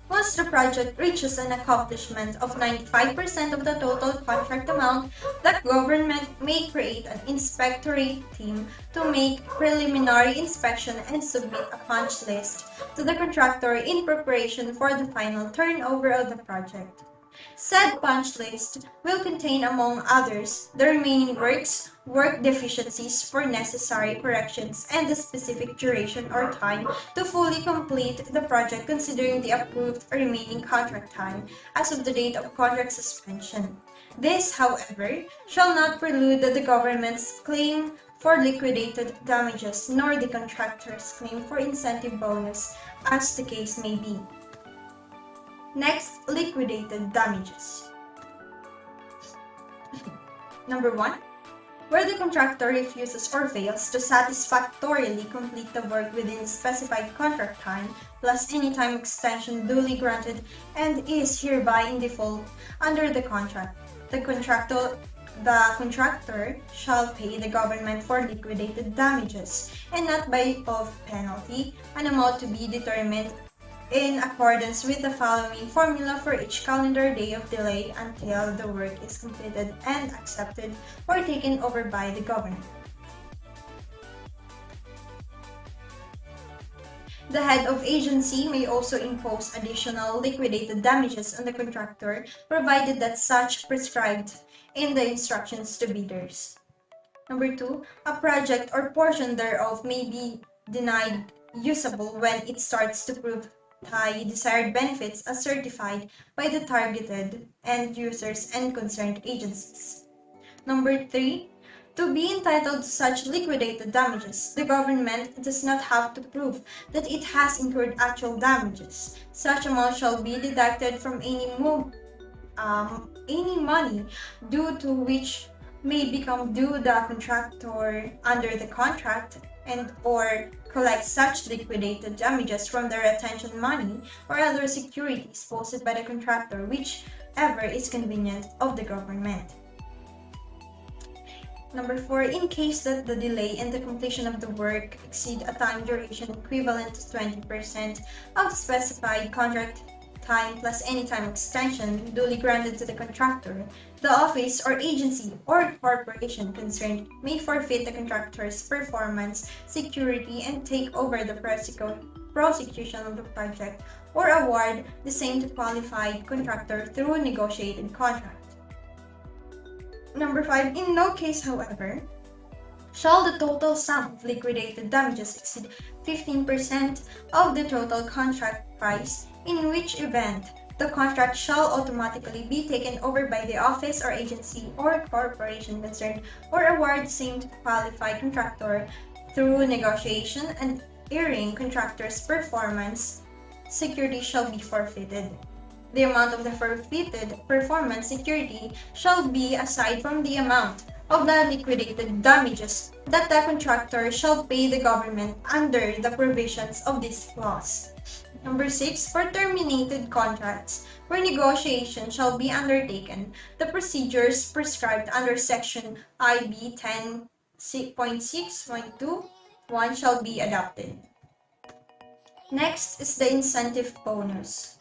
once the project reaches an accomplishment of 95% of the total contract amount, the government may create an inspectorate team to make preliminary inspection and submit a punch list to the contractor in preparation for the final turnover of the project. Said punch list will contain, among others, the remaining work deficiencies for necessary corrections, and the specific duration or time to fully complete the project considering the approved remaining contract time as of the date of contract suspension. This, however, shall not prelude the government's claim for liquidated damages nor the contractor's claim for incentive bonus, as the case may be. Next, liquidated damages. Number 1, where the contractor refuses or fails to satisfactorily complete the work within the specified contract time, plus any time extension duly granted, and is hereby in default under the contract. The the contractor shall pay the government for liquidated damages and not by of penalty, an amount to be determined in accordance with the following formula for each calendar day of delay until the work is completed and accepted or taken over by the government. The head of agency may also impose additional liquidated damages on the contractor, provided that such prescribed in the instructions to bidders. Number 2, a project or portion thereof may be denied usable when it starts to prove the desired benefits as certified by the targeted end users and concerned agencies. Number 3, to be entitled to such liquidated damages, the government does not have to prove that it has incurred actual damages. Such amount shall be deducted from any money due to which may become due the contractor under the contract and or collect such liquidated damages from the retention money or other securities posted by the contractor, whichever is convenient of the government. Number 4, in case that the delay in the completion of the work exceed a time duration equivalent to 20% of the specified contract time plus any time extension duly granted to the contractor, the office or agency or corporation concerned may forfeit the contractor's performance, security, and take over the prosecution of the project or award the same to qualified contractor through a negotiated contract. Number 5, in no case, however, shall the total sum of liquidated damages exceed 15% of the total contract price, in which event the contract shall automatically be taken over by the office or agency or corporation concerned or award the same to qualified contractor through negotiation, and erring contractor's performance security shall be forfeited. The amount of the forfeited performance security shall be aside from the amount of the liquidated damages that the contractor shall pay the government under the provisions of this clause. Number 6, for terminated contracts where negotiation shall be undertaken, the procedures prescribed under Section IB 10.6.2.1 shall be adopted. Next is the incentive bonus.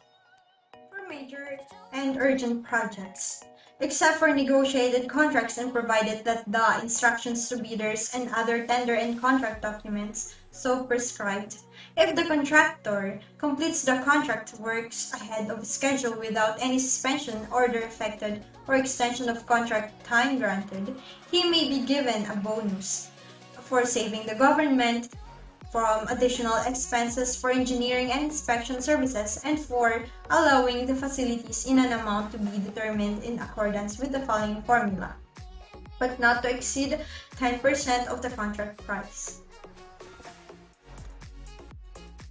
For major and urgent projects, except for negotiated contracts and provided that the instructions to bidders and other tender and contract documents so prescribed, if the contractor completes the contract works ahead of schedule without any suspension, order effected, or extension of contract time granted, he may be given a bonus for saving the government from additional expenses for engineering and inspection services, and for allowing the facilities in an amount to be determined in accordance with the following formula, but not to exceed 10% of the contract price.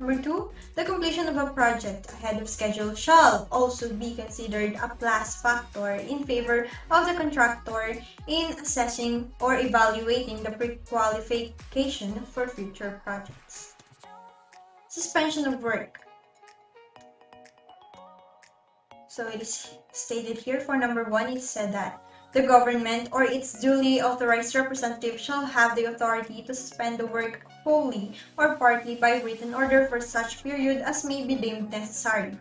Number 2, the completion of a project ahead of schedule shall also be considered a plus factor in favor of the contractor in assessing or evaluating the pre-qualification for future projects. Suspension of work. So it is stated here for number 1, it said that the government or its duly authorized representative shall have the authority to suspend the work wholly or partly by written order for such period as may be deemed necessary,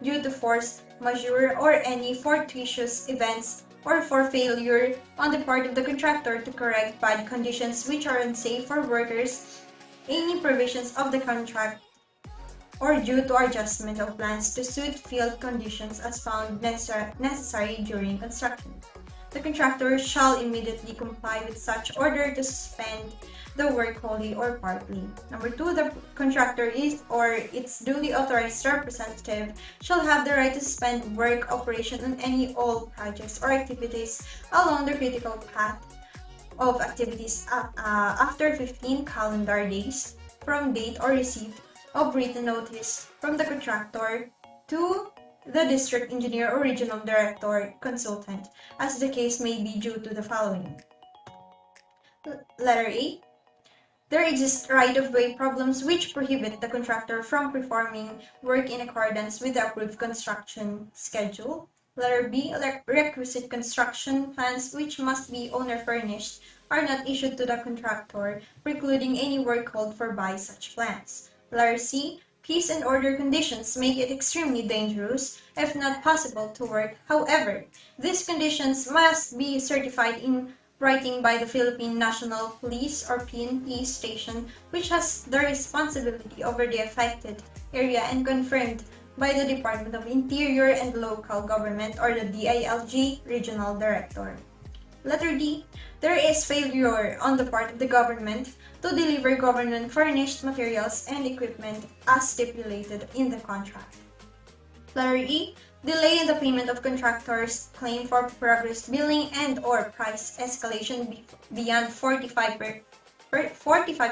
due to force majeure or any fortuitous events, or for failure on the part of the contractor to correct bad conditions which are unsafe for workers, any provisions of the contract, or due to adjustment of plans to suit field conditions as found necessary during construction. The contractor shall immediately comply with such order to suspend the work wholly or partly. Number 2, the contractor is or its duly authorized representative shall have the right to suspend work operation on any all projects or activities along the critical path of activities after 15 calendar days from date or receipt of written notice from the contractor to the district engineer or regional director consultant, as the case may be, due to the following. Letter A. There exist right-of-way problems which prohibit the contractor from performing work in accordance with the approved construction schedule. Letter B. Requisite construction plans which must be owner furnished are not issued to the contractor, precluding any work called for by such plans. Letter C. Peace and order conditions make it extremely dangerous, if not possible, to work. However, these conditions must be certified in writing by the Philippine National Police or PNP station, which has the responsibility over the affected area, and confirmed by the Department of Interior and Local Government or the DILG Regional Director. Letter D. There is failure on the part of the government to deliver government-furnished materials and equipment as stipulated in the contract. Letter E. Delay in the payment of contractors' claim for progress billing and or price escalation beyond 45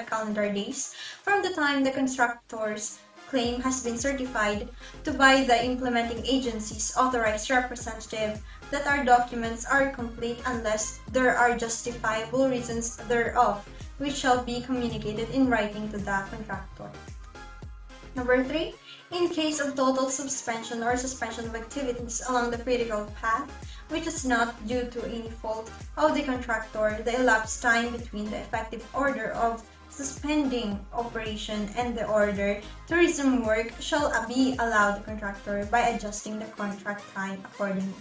calendar days from the time the constructor's claim has been certified to by the implementing agency's authorized representative that our documents are complete unless there are justifiable reasons thereof, which shall be communicated in writing to the contractor. Number 3. In case of total suspension or suspension of activities along the critical path, which is not due to any fault of the contractor, the elapsed time between the effective order of suspending operation and the order to resume work shall be allowed the contractor by adjusting the contract time accordingly.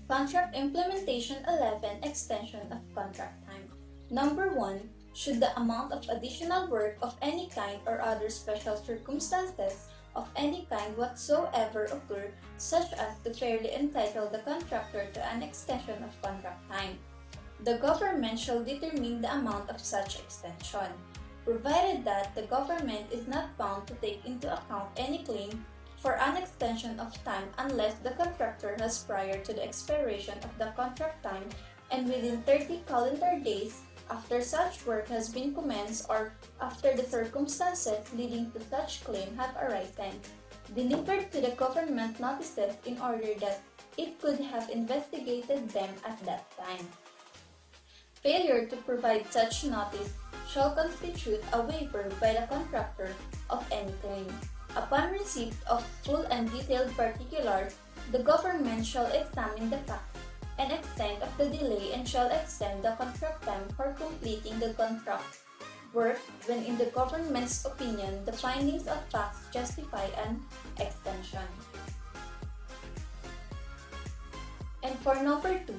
Contract Implementation 11 Extension of Contract Time. Number 1. Should the amount of additional work of any kind or other special circumstances of any kind whatsoever occur, such as to fairly entitle the contractor to an extension of contract time, the government shall determine the amount of such extension, provided that the government is not bound to take into account any claim for an extension of time unless the contractor has prior to the expiration of the contract time and within 30 calendar days after such work has been commenced or after the circumstances leading to such claim have arisen, delivered to the government notices in order that it could have investigated them at that time. Failure to provide such notice shall constitute a waiver by the contractor of any claim. Upon receipt of full and detailed particulars, the government shall examine the facts and extent of the delay and shall extend the contract time for completing the contract work when in the government's opinion the findings of facts justify an extension. And for number 2,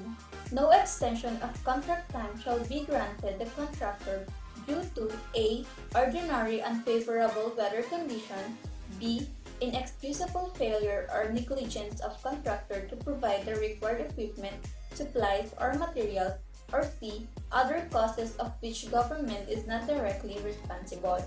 no extension of contract time shall be granted the contractor due to A. Ordinary unfavorable weather condition, B. Inexcusable failure or negligence of contractor to provide the required equipment, supplies, or materials, or C. Other causes of which government is not directly responsible.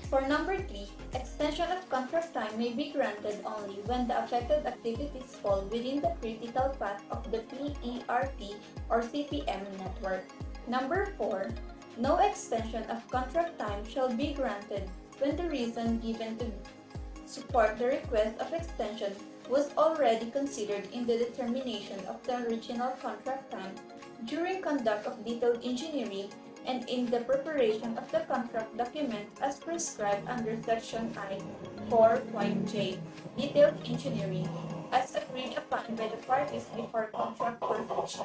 For number 3, extension of contract time may be granted only when the affected activities fall within the critical path of the PERT or CPM network. Number 4, no extension of contract time shall be granted when the reason given to support the request of extension was already considered in the determination of the original contract time during conduct of detailed engineering and in the preparation of the contract document as prescribed under Section I, 4.j, Detailed Engineering, as agreed upon by the parties before contract formation.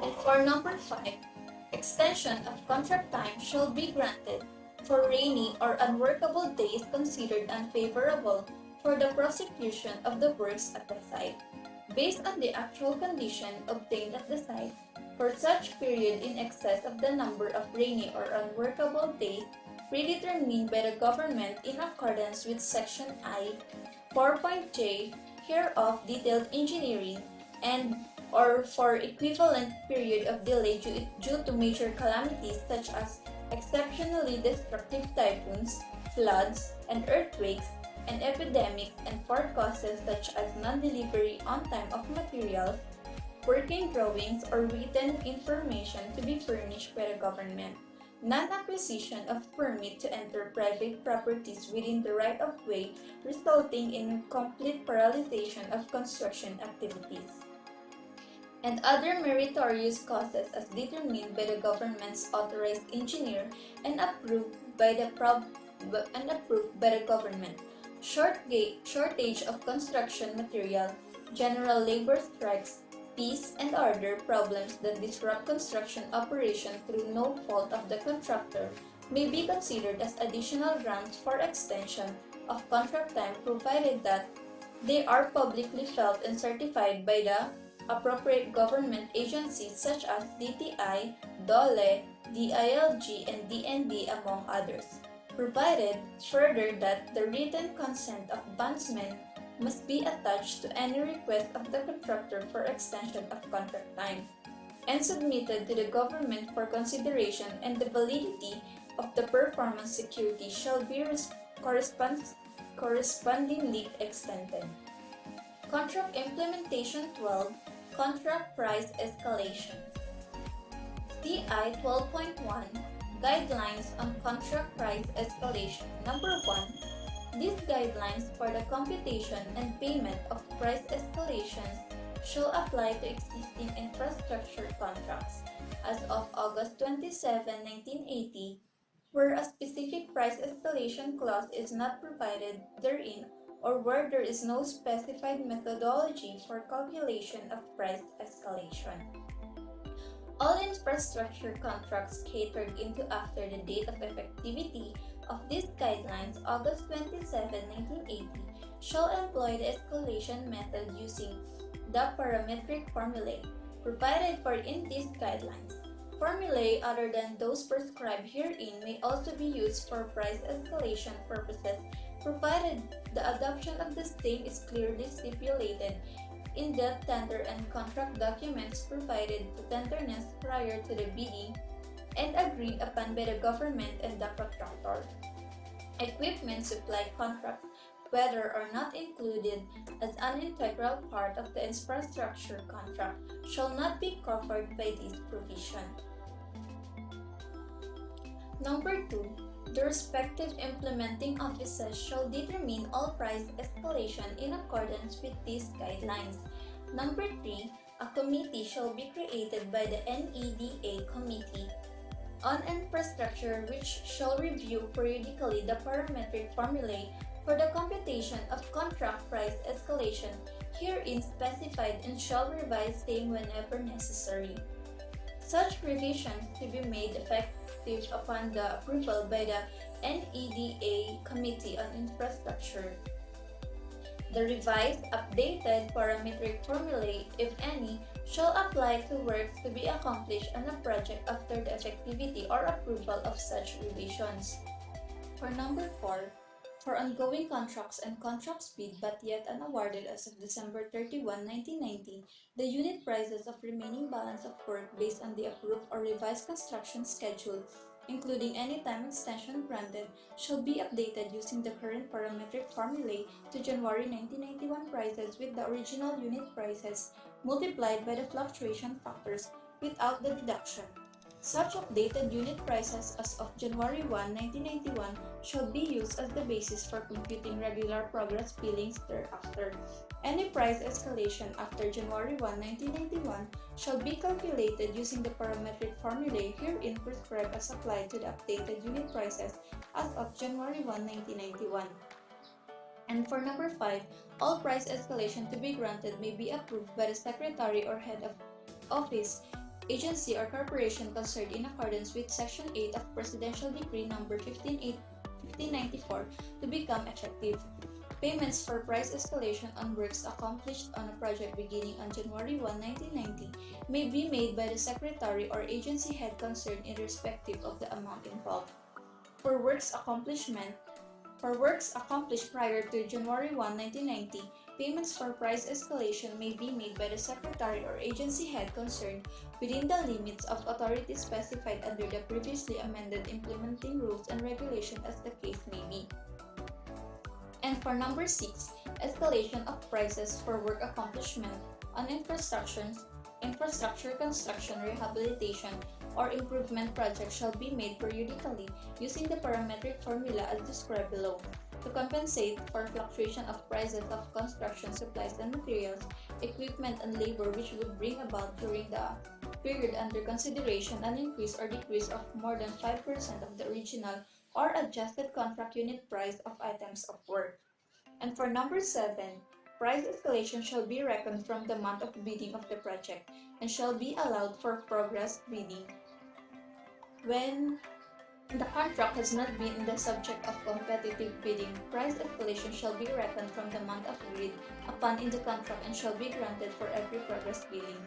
And for number 5, extension of contract time shall be granted for rainy or unworkable days considered unfavorable for the prosecution of the works at the site, based on the actual condition obtained at the site, for such period in excess of the number of rainy or unworkable days predetermined by the government in accordance with Section I, 4.j, hereof Detailed Engineering, and or for equivalent period of delay due to major calamities such as exceptionally destructive typhoons, floods, and earthquakes, and epidemics, and for causes such as non-delivery on time of materials, working drawings, or written information to be furnished by the government, non-acquisition of permit to enter private properties within the right-of-way, resulting in complete paralyzation of construction activities, and other meritorious causes as determined by the government's authorized engineer and approved by the government, shortage of construction material, general labor strikes, peace and order problems that disrupt construction operation through no fault of the contractor may be considered as additional grounds for extension of contract time provided that they are publicly felt and certified by the appropriate government agencies such as DTI, DOLE, DILG, and DND among others. Provided further that the written consent of bondsmen must be attached to any request of the contractor for extension of contract time and submitted to the government for consideration, and the validity of the performance security shall be correspondingly extended. Contract Implementation 12 Contract Price Escalation CI 12.1 Guidelines on Contract Price Escalation. Number 1. These guidelines for the computation and payment of price escalations shall apply to existing infrastructure contracts as of August 27, 1980, where a specific price escalation clause is not provided therein or where there is no specified methodology for calculation of price escalation. All infrastructure contracts catered into after the date of effectivity of these guidelines, August 27, 1980, shall employ the escalation method using the parametric formulae provided for in these guidelines. Formulae other than those prescribed herein may also be used for price escalation purposes, provided the adoption of the same is clearly stipulated in the tender and contract documents provided to tenderness prior to the bidding and agreed upon by the government and the contractor. Equipment supply contracts, whether or not included as an integral part of the infrastructure contract, shall not be covered by this provision. Number 2. The respective implementing offices shall determine all price escalation in accordance with these guidelines. Number 3. A committee shall be created by the NEDA Committee on Infrastructure, which shall review periodically the parametric formulae for the computation of contract price escalation herein specified and shall revise same whenever necessary. Such revisions to be made effective upon the approval by the NEDA Committee on Infrastructure. The revised, updated parametric formulae, if any, shall apply to works to be accomplished on a project after the effectivity or approval of such revisions. For number 4, for ongoing contracts and contracts bid but yet unawarded as of December 31, 1990, the unit prices of remaining balance of work based on the approved or revised construction schedule, including any time extension granted, shall be updated using the current parametric formulae to January 1991 prices with the original unit prices multiplied by the fluctuation factors without the deduction. Such updated unit prices as of January 1, 1991 shall be used as the basis for computing regular progress billings thereafter. Any price escalation after January 1, 1991 shall be calculated using the parametric formulae herein prescribed as applied to the updated unit prices as of January 1, 1991. And for number 5, all price escalation to be granted may be approved by the Secretary or Head of Office, agency or corporation concerned in accordance with Section 8 of Presidential Decree No. 1594 to become effective. Payments for price escalation on works accomplished on a project beginning on January 1, 1990 may be made by the Secretary or agency head concerned irrespective of the amount involved. For works accomplished prior to January 1, 1990, payments for price escalation may be made by the Secretary or agency head concerned within the limits of authority specified under the previously amended implementing rules and regulations as the case may be. And for number 6, escalation of prices for work accomplishment on infrastructure construction, rehabilitation, or improvement projects shall be made periodically using the parametric formula as described below to compensate for fluctuation of prices of construction supplies and materials, equipment, and labor which would bring about during the period under consideration an increase or decrease of more than 5% of the original or adjusted contract unit price of items of work. And for number 7, price escalation shall be reckoned from the month of bidding of the project and shall be allowed for progress bidding when the contract has not been the subject of competitive bidding. Price escalation shall be reckoned from the month of bid upon in the contract and shall be granted for every progress bidding.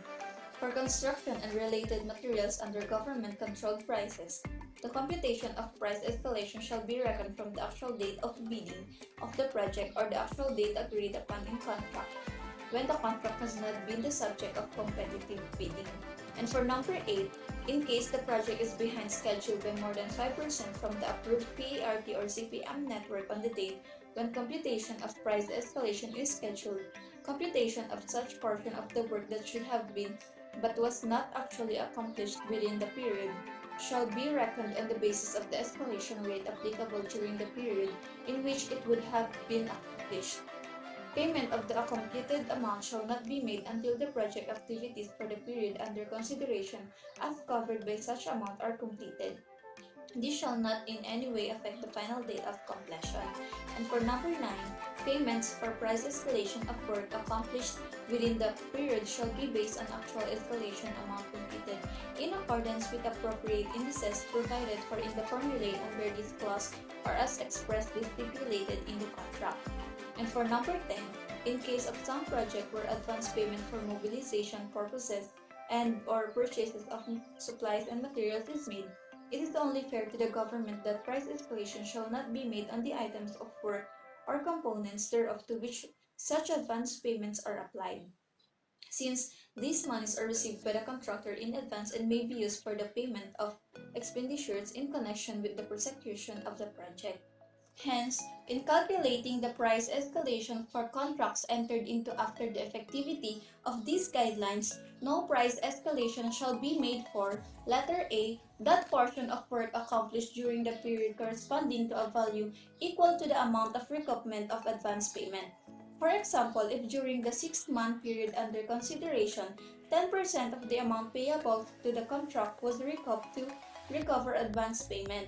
For construction and related materials under government-controlled prices, the computation of price escalation shall be reckoned from the actual date of bidding of the project or the actual date agreed upon in contract when the contract has not been the subject of competitive bidding. And for number 8, in case the project is behind schedule by more than 5% from the approved PART or CPM network on the date when computation of price escalation is scheduled, computation of such portion of the work that should have been but was not actually accomplished within the period shall be reckoned on the basis of the escalation rate applicable during the period in which it would have been accomplished. Payment of the computed amount shall not be made until the project activities for the period under consideration as covered by such amount are completed. This shall not in any way affect the final date of completion. And for number 9, payments for price escalation of work accomplished within the period shall be based on actual escalation amount completed in accordance with appropriate indices provided for in the formulae under this clause or as expressly stipulated in the contract. And for number 10, in case of some project where advance payment for mobilization purposes and or purchases of supplies and materials is made, it is only fair to the government that price escalation shall not be made on the items of work or components thereof to which such advance payments are applied, since these monies are received by the contractor in advance and may be used for the payment of expenditures in connection with the prosecution of the project. Hence, in calculating the price escalation for contracts entered into after the effectivity of these guidelines, no price escalation shall be made for letter A, that portion of work accomplished during the period corresponding to a value equal to the amount of recoupment of advance payment. For example, if during the 6-month period under consideration, 10% of the amount payable to the contract was recouped to recover advance payment,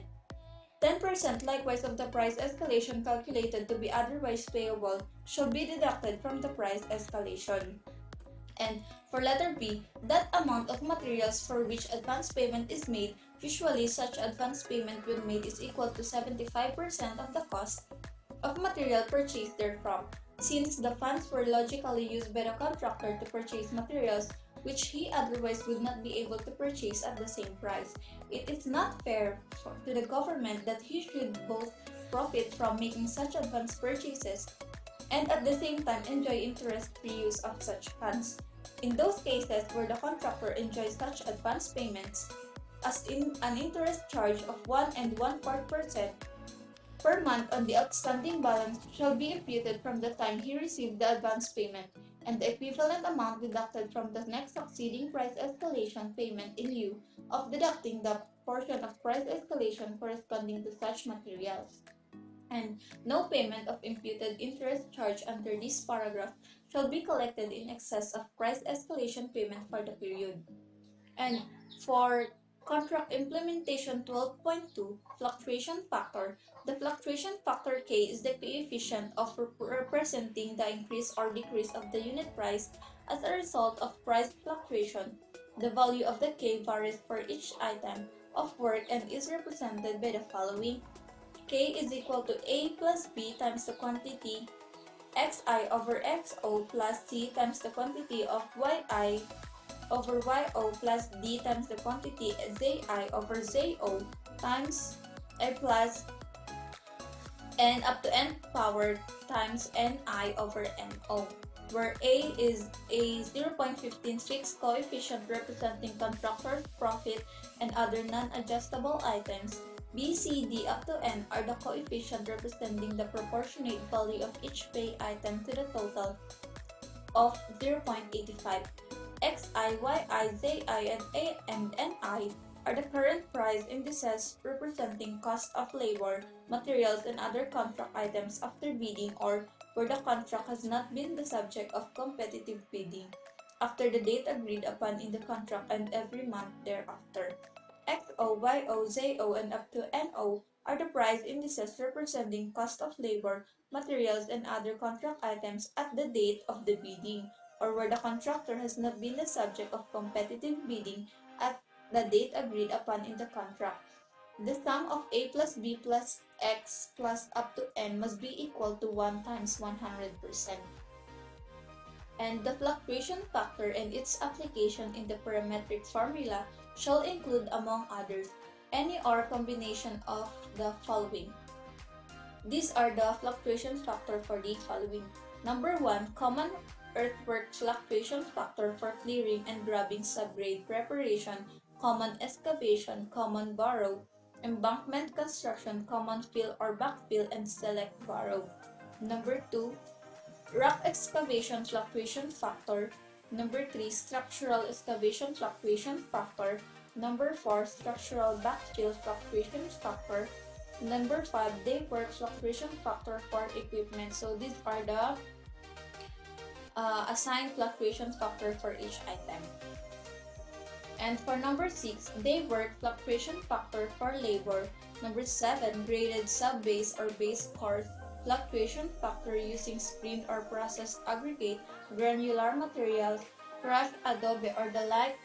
10% likewise of the price escalation calculated to be otherwise payable shall be deducted from the price escalation. And for letter B, that amount of materials for which advance payment is made, usually such advance payment when made is equal to 75% of the cost of material purchased therefrom, since the funds were logically used by the contractor to purchase materials which he otherwise would not be able to purchase at the same price. It is not fair to the government that he should both profit from making such advance purchases and at the same time enjoy interest-free use of such funds. In those cases where the contractor enjoys such advance payments, as in an interest charge of 1 1/4% per month on the outstanding balance shall be imputed from the time he received the advance payment, and the equivalent amount deducted from the next succeeding price escalation payment in lieu of deducting the portion of price escalation corresponding to such materials. And no payment of imputed interest charge under this paragraph shall be collected in excess of price escalation payment for the period. And for contract implementation 12.2 fluctuation factor, the fluctuation factor K is the coefficient of representing the increase or decrease of the unit price as a result of price fluctuation. The value of the K varies for each item of work and is represented by the following. K is equal to A plus B times the quantity Xi over Xo plus C times the quantity of Yi over Yo plus D times the quantity Zi over Zo times A plus N up to N power times Ni over No, where A is a 0.15 fixed coefficient representing contractor's profit and other non-adjustable items. B, C, D up to N are the coefficient representing the proportionate value of each pay item to the total of 0.85. Xi, Yi, Zi, and Ni are the current price indices representing cost of labor, materials, and other contract items after bidding or where the contract has not been the subject of competitive bidding, after the date agreed upon in the contract and every month thereafter. Xo, Yo, Zo, and up to No are the price indices representing cost of labor, materials, and other contract items at the date of the bidding, or where the contractor has not been the subject of competitive bidding at the date agreed upon in the contract. The sum of A plus B plus X plus up to N must be equal to 1 times 100%. And the fluctuation factor and its application in the parametric formula shall include, among others, any or combination of the following. These are the fluctuation factor for the following. Number 1, common earthwork fluctuation factor for clearing and grubbing subgrade preparation, common excavation, common borrow, embankment construction, common fill or backfill, and select borrow. Number 2, rock excavation fluctuation factor. Number 3, structural excavation fluctuation factor. Number 4, structural backfill fluctuation factor. Number 5, day work fluctuation factor for equipment. So these are the assigned fluctuation factor for each item. And for number 6, day work fluctuation factor for labor. Number 7, graded sub-base or base course fluctuation factor using screened or processed aggregate, granular materials, crushed adobe or the like.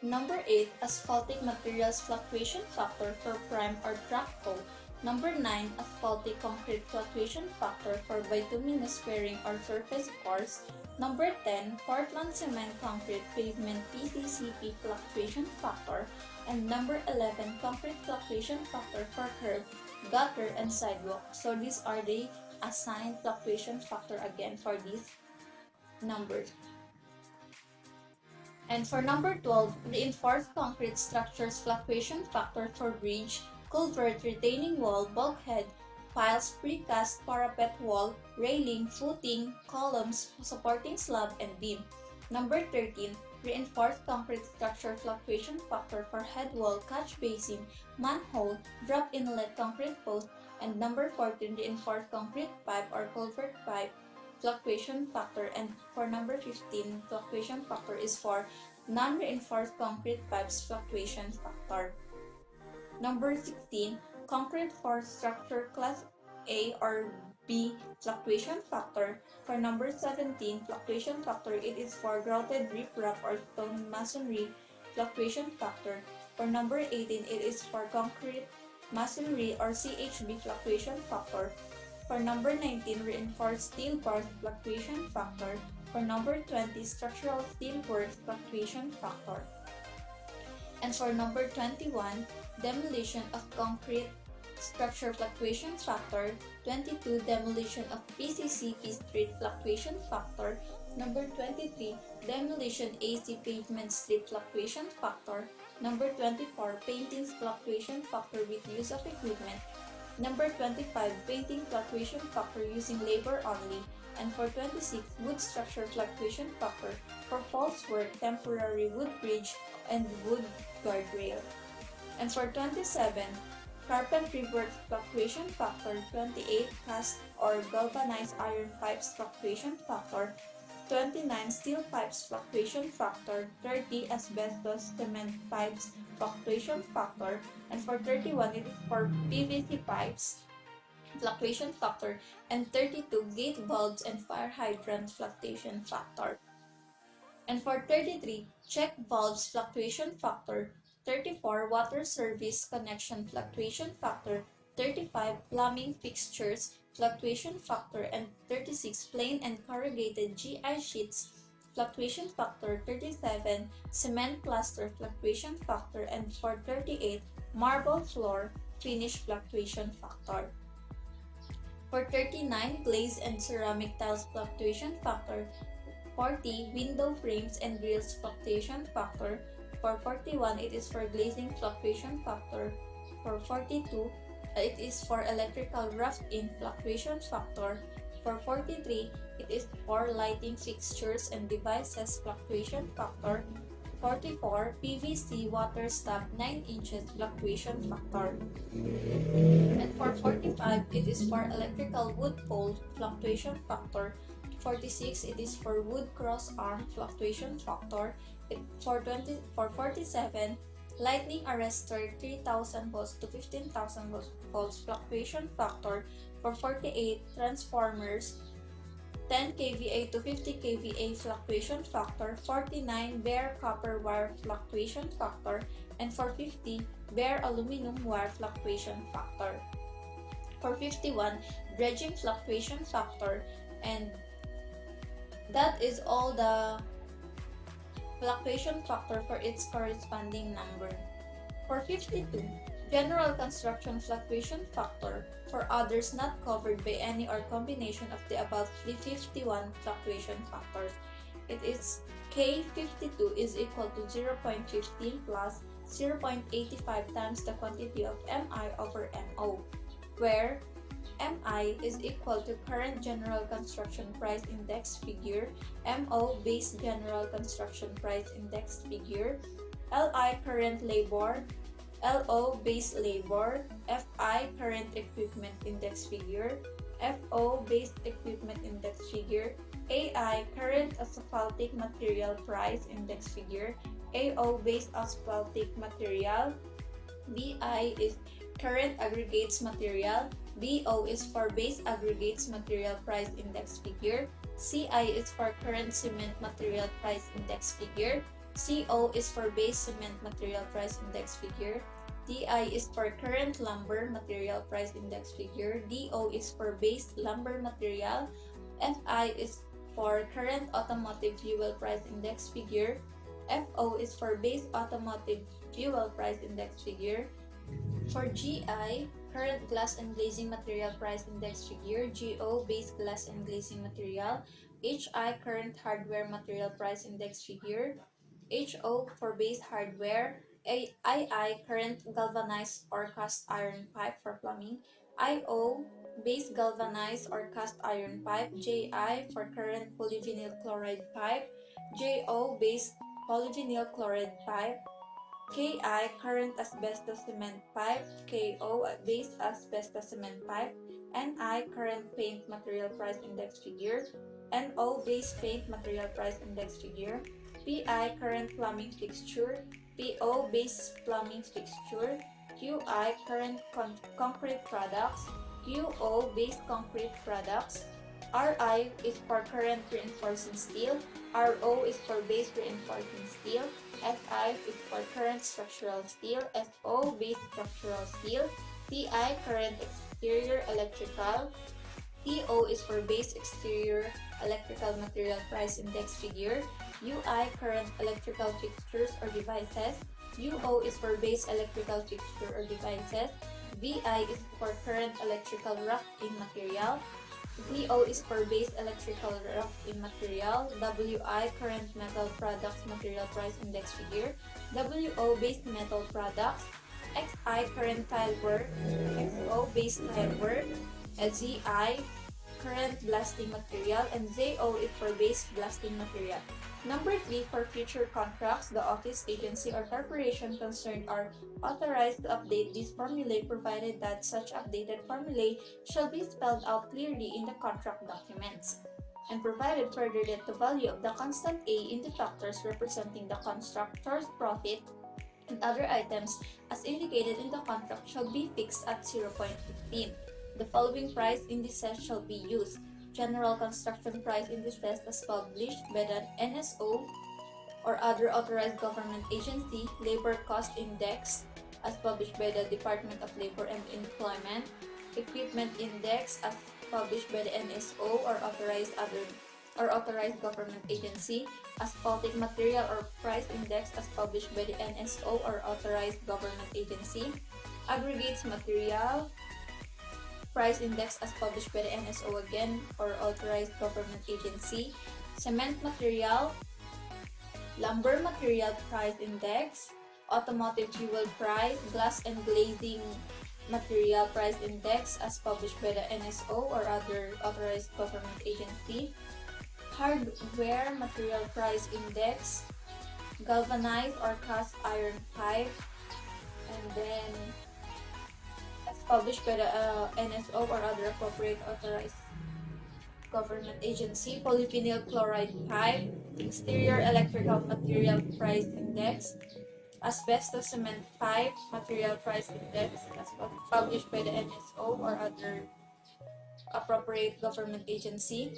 Number 8, asphaltic materials fluctuation factor for prime or track coat. Number 9, asphaltic concrete fluctuation factor for bituminous fairing or surface course. Number 10, Portland cement concrete pavement PCCP fluctuation factor. And number 11, concrete fluctuation factor for curb, gutter, and sidewalk. So these are the assigned fluctuation factor again for these numbers. And for number 12, reinforced concrete structures fluctuation factor for bridge, culvert, retaining wall, bulkhead, piles, precast, parapet wall, railing, footing, columns, supporting slab, and beam. Number 13, reinforced concrete structure fluctuation factor for head wall, catch basin, manhole, drop inlet concrete post, and number 14, reinforced concrete pipe or culvert pipe fluctuation factor. And for number 15, fluctuation factor is for non-reinforced concrete pipes fluctuation factor. Number 16, concrete for structure class A or B fluctuation factor. For number 17, fluctuation factor, it is for grouted riprap or stone masonry fluctuation factor. For number 18, it is for concrete masonry or CHB fluctuation factor. For number 19, reinforced steel bars fluctuation factor. For number 20, structural steel works fluctuation factor. And for number 21, demolition of concrete structure fluctuation factor. 22, demolition of PCCP street fluctuation factor. Number 23, demolition AC pavement street fluctuation factor. Number 24, paintings fluctuation factor with use of equipment. Number 25, painting fluctuation factor using labor only. And for 26, wood structure fluctuation factor for false work, temporary wood bridge, and wood guardrail. And for 27, carpentry work fluctuation factor. 28, cast or galvanized iron pipes fluctuation factor. 29, steel pipes fluctuation factor. 30, asbestos cement pipes fluctuation factor. And for 31, it is for PVC pipes fluctuation factor. And 32, gate valves and fire hydrant fluctuation factor. And for 33, check valves fluctuation factor. 34, water service connection fluctuation factor. 35, plumbing fixtures fluctuation factor. And 36, plain and corrugated GI sheets fluctuation factor. 37, cement plaster fluctuation factor. And for 38, marble floor finish fluctuation factor. For 39, glaze and ceramic tiles fluctuation factor. 40, window frames and grills fluctuation factor. For 41, it is for glazing fluctuation factor. For 42, it is for electrical roughed-in fluctuation factor. For 43, it is for lighting fixtures and devices fluctuation factor. 44, PVC water stop 9 inches fluctuation factor. And for 45, it is for electrical wood pole fluctuation factor. 46, it is for wood cross arm fluctuation factor. For 47, lightning arrestor 3000 volts to 15,000 volts fluctuation factor for 48 transformers, 10 kVA to 50 kVA fluctuation factor, 49 bare copper wire fluctuation factor, and for 50 bare aluminum wire fluctuation factor. For 51 dredging fluctuation factor, and that is all the fluctuation factor for its corresponding number. For 52, general construction fluctuation factor for others not covered by any or combination of the above 51 fluctuation factors. It is K52 is equal to 0.15 plus 0.85 times the quantity of Mi over Mo, where Mi is equal to current general construction price index figure, Mo base general construction price index figure, Li current labor, Lo base labor, Fi current equipment index figure, Fo base equipment index figure, Ai current asphaltic material price index figure, Ao base asphaltic material, Bi is current aggregates material, BO is for base aggregates material price index figure, CI is for current cement material price index figure, CO is for base cement material price index figure, DI is for current lumber material price index figure, DO is for base lumber material, FI is for current automotive fuel price index figure, FO is for base automotive fuel price index figure. For GI, current glass and glazing material price index figure, GO base glass and glazing material, HI current hardware material price index figure, HO for base hardware, II current galvanized or cast iron pipe for plumbing, IO base galvanized or cast iron pipe, JI for current polyvinyl chloride pipe, JO base polyvinyl chloride pipe, KI current asbestos cement pipe, KO base asbestos cement pipe, NI current paint material price index figure, NO base paint material price index figure, PI current plumbing fixture, PO base plumbing fixture, QI current concrete products, QO base concrete products, RI is for current reinforcing steel, RO is for base reinforcing steel, FI is for current structural steel, FO base structural steel, TI current exterior electrical, TO is for base exterior electrical material price index figure, UI current electrical fixtures or devices, UO is for base electrical fixture or devices, VI is for current electrical rough in material, VO is for base electrical rough in material, WI current metal products material price index figure, WO base metal products, XI current tile work, XO base tile work, ZI current blasting material, and ZO is for base blasting material. Number 3, for future contracts, the office, agency, or corporation concerned are authorized to update these formulae provided that such updated formulae shall be spelled out clearly in the contract documents, and provided further that the value of the constant A in the factors representing the constructor's profit and other items as indicated in the contract shall be fixed at 0.15. The following price indices shall be used: general construction price indices as published by the NSO or other authorized government agency, labor cost index as published by the Department of Labor and Employment, equipment index as published by the NSO or authorized government agency, asphaltic material or price index as published by the NSO or authorized government agency, aggregates material price index as published by the NSO again or authorized government agency, cement material, lumber material price index, automotive fuel price, glass and glazing material price index as published by the NSO or other authorized government agency, hardware material price index, galvanized or cast iron pipe, and then as published by the NSO or other appropriate authorized government agency, polyvinyl chloride pipe, exterior electrical material price index, asbestos cement pipe material price index as published by the NSO or other appropriate government agency,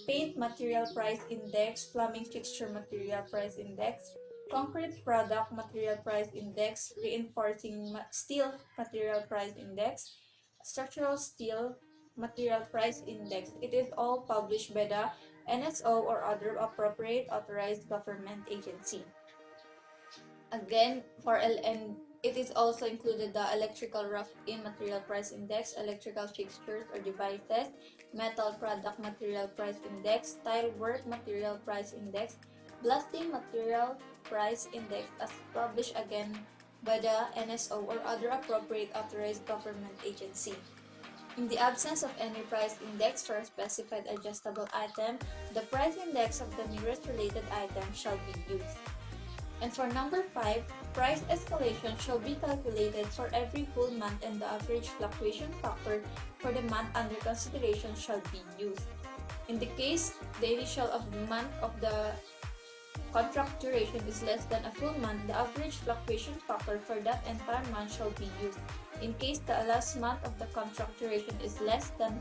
paint material price index, plumbing fixture material price index, concrete product material price index, reinforcing steel material price index, structural steel material price index. It is all published by the NSO or other appropriate authorized government agency. Again, for LN, it is also included the electrical rough-in material price index, electrical fixtures or devices, metal product material price index, tile work material price index, blasting material price index as published again by the NSO or other appropriate authorized government agency. In the absence of any price index for a specified adjustable item, the price index of the nearest related item shall be used. And for number 5, price escalation shall be calculated for every full month and the average fluctuation factor for the month under consideration shall be used. In the case the initial of the month of the contract duration is less than a full month, the average fluctuation factor for that entire month shall be used. In case the last month of the contract duration is less than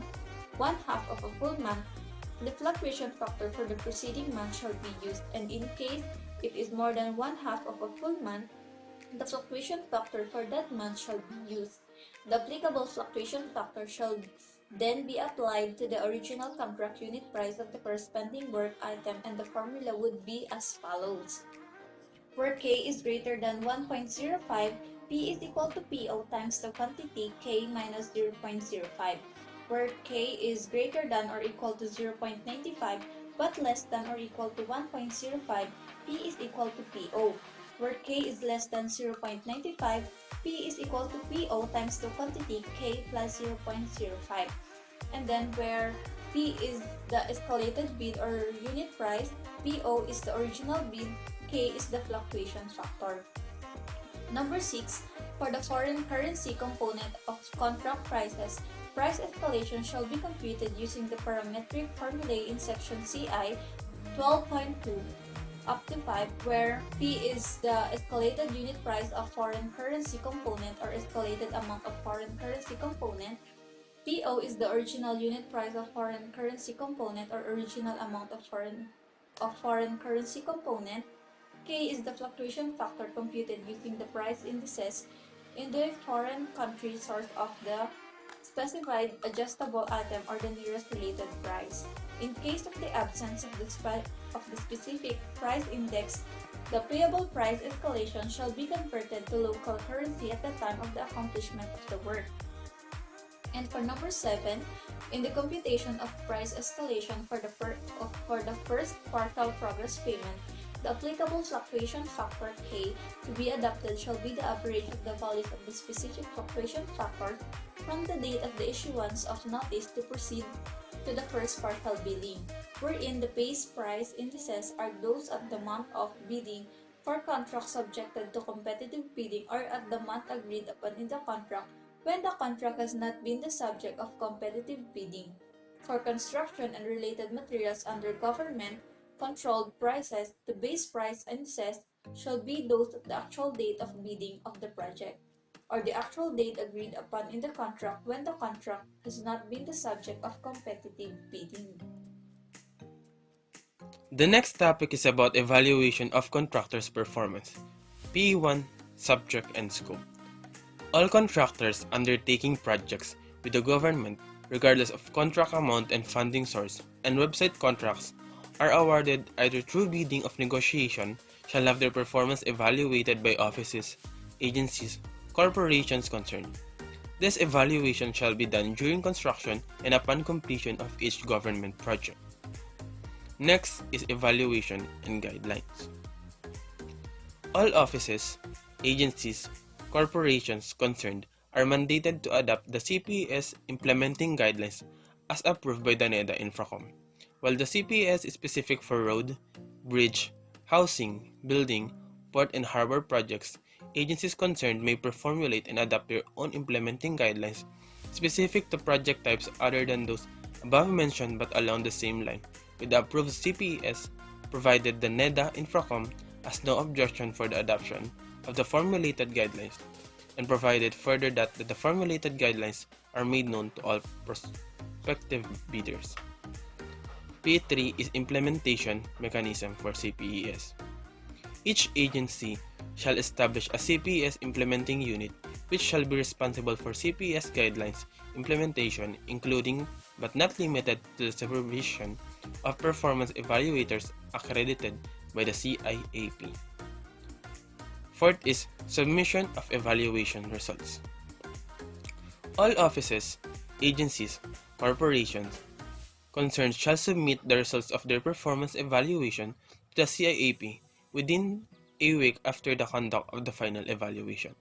one half of a full month, the fluctuation factor for the preceding month shall be used, and in case it is more than one half of a full month, the fluctuation factor for that month shall be used. The applicable fluctuation factor shall then be applied to the original contract unit price of the corresponding work item, and the formula would be as follows. Where K is greater than 1.05, P is equal to PO times the quantity K minus 0.05. Where K is greater than or equal to 0.95 but less than or equal to 1.05, P is equal to PO. Where K is less than 0.95, P is equal to PO times the quantity K plus 0.05. And then where P is the escalated bid or unit price, PO is the original bid, K is the fluctuation factor. Number 6, for the foreign currency component of contract prices, price escalation shall be computed using the parametric formulae in section CI 12.2 up to 5, where P is the escalated unit price of foreign currency component or escalated amount of foreign currency component, PO is the original unit price of foreign currency component or original amount of foreign currency component, K is the fluctuation factor computed using the price indices in the foreign country source of the specified adjustable item or the nearest related price. In case of the absence of the specific price index, the payable price escalation shall be converted to local currency at the time of the accomplishment of the work. And for number 7, in the computation of price escalation for the first quartile progress payment, the applicable fluctuation factor K to be adopted shall be the average of the values of the specific fluctuation factors from the date of the issuance of notice to proceed to the first quartile billing, wherein the base price indices are those at the month of bidding for contracts subjected to competitive bidding or at the month agreed upon in the contract when the contract has not been the subject of competitive bidding. For construction and related materials under government controlled prices, the base price indices shall be those at the actual date of bidding of the project, or the actual date agreed upon in the contract when the contract has not been the subject of competitive bidding. The next topic is about evaluation of contractors' performance. P1, Subject and Scope. All contractors undertaking projects with the government, regardless of contract amount and funding source, and website contracts are awarded either through bidding of negotiation shall have their performance evaluated by offices, agencies, corporations concerned. This evaluation shall be done during construction and upon completion of each government project. Next is evaluation and guidelines. All offices, agencies, corporations concerned are mandated to adopt the CPS implementing guidelines as approved by the NEDA Infracom. While the CPS is specific for road, bridge, housing, building, port and harbor projects, agencies concerned may formulate and adopt their own implementing guidelines specific to project types other than those above mentioned but along the same line with the approved CPS, provided the NEDA Infracom has no objection for the adoption of the formulated guidelines, and provided further that the formulated guidelines are made known to all prospective bidders. P3 is implementation mechanism for CPES. Each agency shall establish a CPES implementing unit which shall be responsible for CPES guidelines implementation, including but not limited to the supervision of performance evaluators accredited by the CIAP. Fourth is submission of evaluation results. All offices, agencies, corporations concerned shall submit the results of their performance evaluation to the CIAP within a week after the conduct of the final evaluation.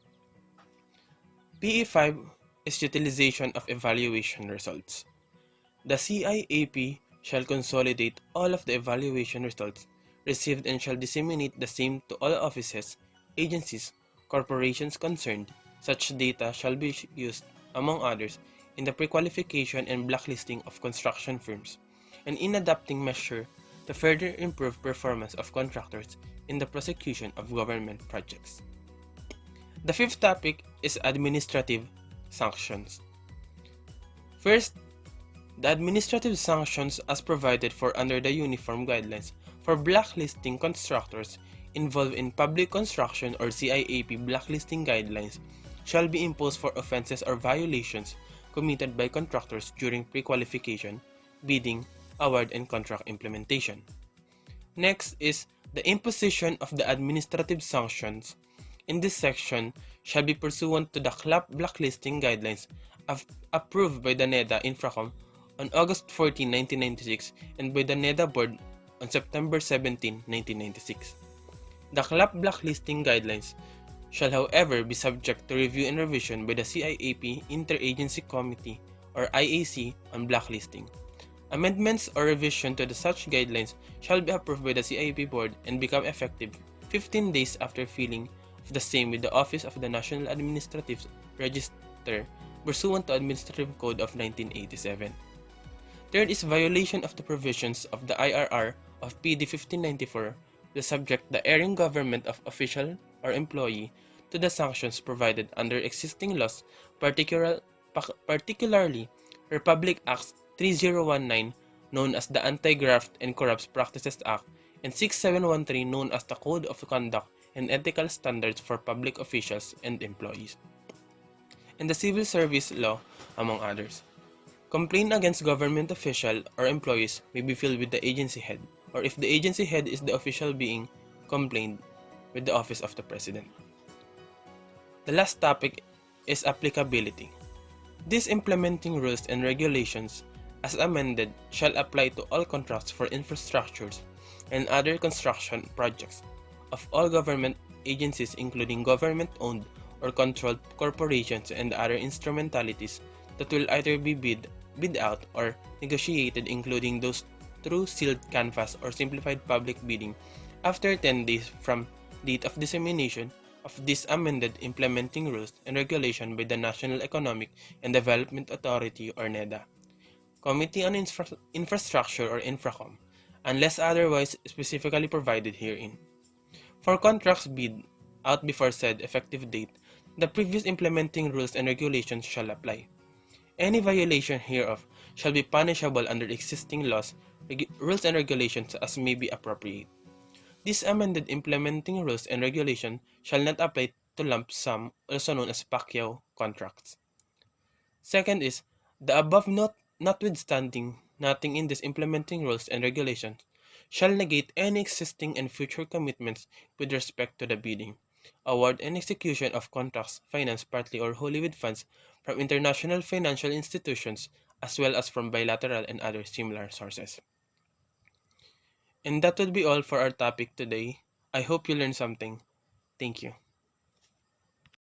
PE5 is utilization of evaluation results. The CIAP shall consolidate all of the evaluation results received and shall disseminate the same to all offices, agencies, corporations concerned. Such data shall be used, among others, in the pre-qualification and blacklisting of construction firms, and in adopting measures to further improve performance of contractors in the prosecution of government projects. The fifth topic is administrative sanctions. First, the administrative sanctions as provided for under the Uniform Guidelines for blacklisting contractors involved in public construction or CIAP blacklisting guidelines shall be imposed for offenses or violations committed by contractors during pre-qualification, bidding, award, and contract implementation. Next is the imposition of the administrative sanctions. In this section shall be pursuant to the CLAP blacklisting guidelines approved by the NEDA Infracom on August 14, 1996 and by the NEDA Board on September 17, 1996. The CLAP blacklisting guidelines shall however be subject to review and revision by the CIAP Interagency Committee or IAC on blacklisting. Amendments or revision to such guidelines shall be approved by the CIAP Board and become effective 15 days after filing of the same with the Office of the National Administrative Register pursuant to Administrative Code of 1987. Third is violation of the provisions of the IRR of PD 1594 to subject the erring government of official or employee to the sanctions provided under existing laws, particularly Republic Act 3019 known as the Anti-Graft and Corrupt Practices Act and 6713 known as the Code of Conduct and Ethical Standards for Public Officials and Employees, and the Civil Service Law, among others. Complaint against government official or employees may be filed with the agency head, or if the agency head is the official being complained, with the Office of the President. The last topic is applicability. These implementing rules and regulations, as amended, shall apply to all contracts for infrastructures and other construction projects of all government agencies including government-owned or controlled corporations and other instrumentalities that will either be bid out or negotiated, including those through sealed canvas or simplified public bidding after 10 days from date of dissemination of these amended implementing rules and regulation by the National Economic and Development Authority or NEDA, Committee on Infrastructure or Infracom, unless otherwise specifically provided herein. For contracts bid out before said effective date, the previous implementing rules and regulations shall apply. Any violation hereof shall be punishable under existing laws, rules and regulations as may be appropriate. These amended implementing rules and regulations shall not apply to lump sum, also known as Pacquiao contracts. Second is, the above notwithstanding, nothing in these implementing rules and regulations shall negate any existing and future commitments with respect to the bidding, award, and execution of contracts financed partly or wholly with funds from international financial institutions as well as from bilateral and other similar sources. And that would be all for our topic today. I hope you learned something. Thank you.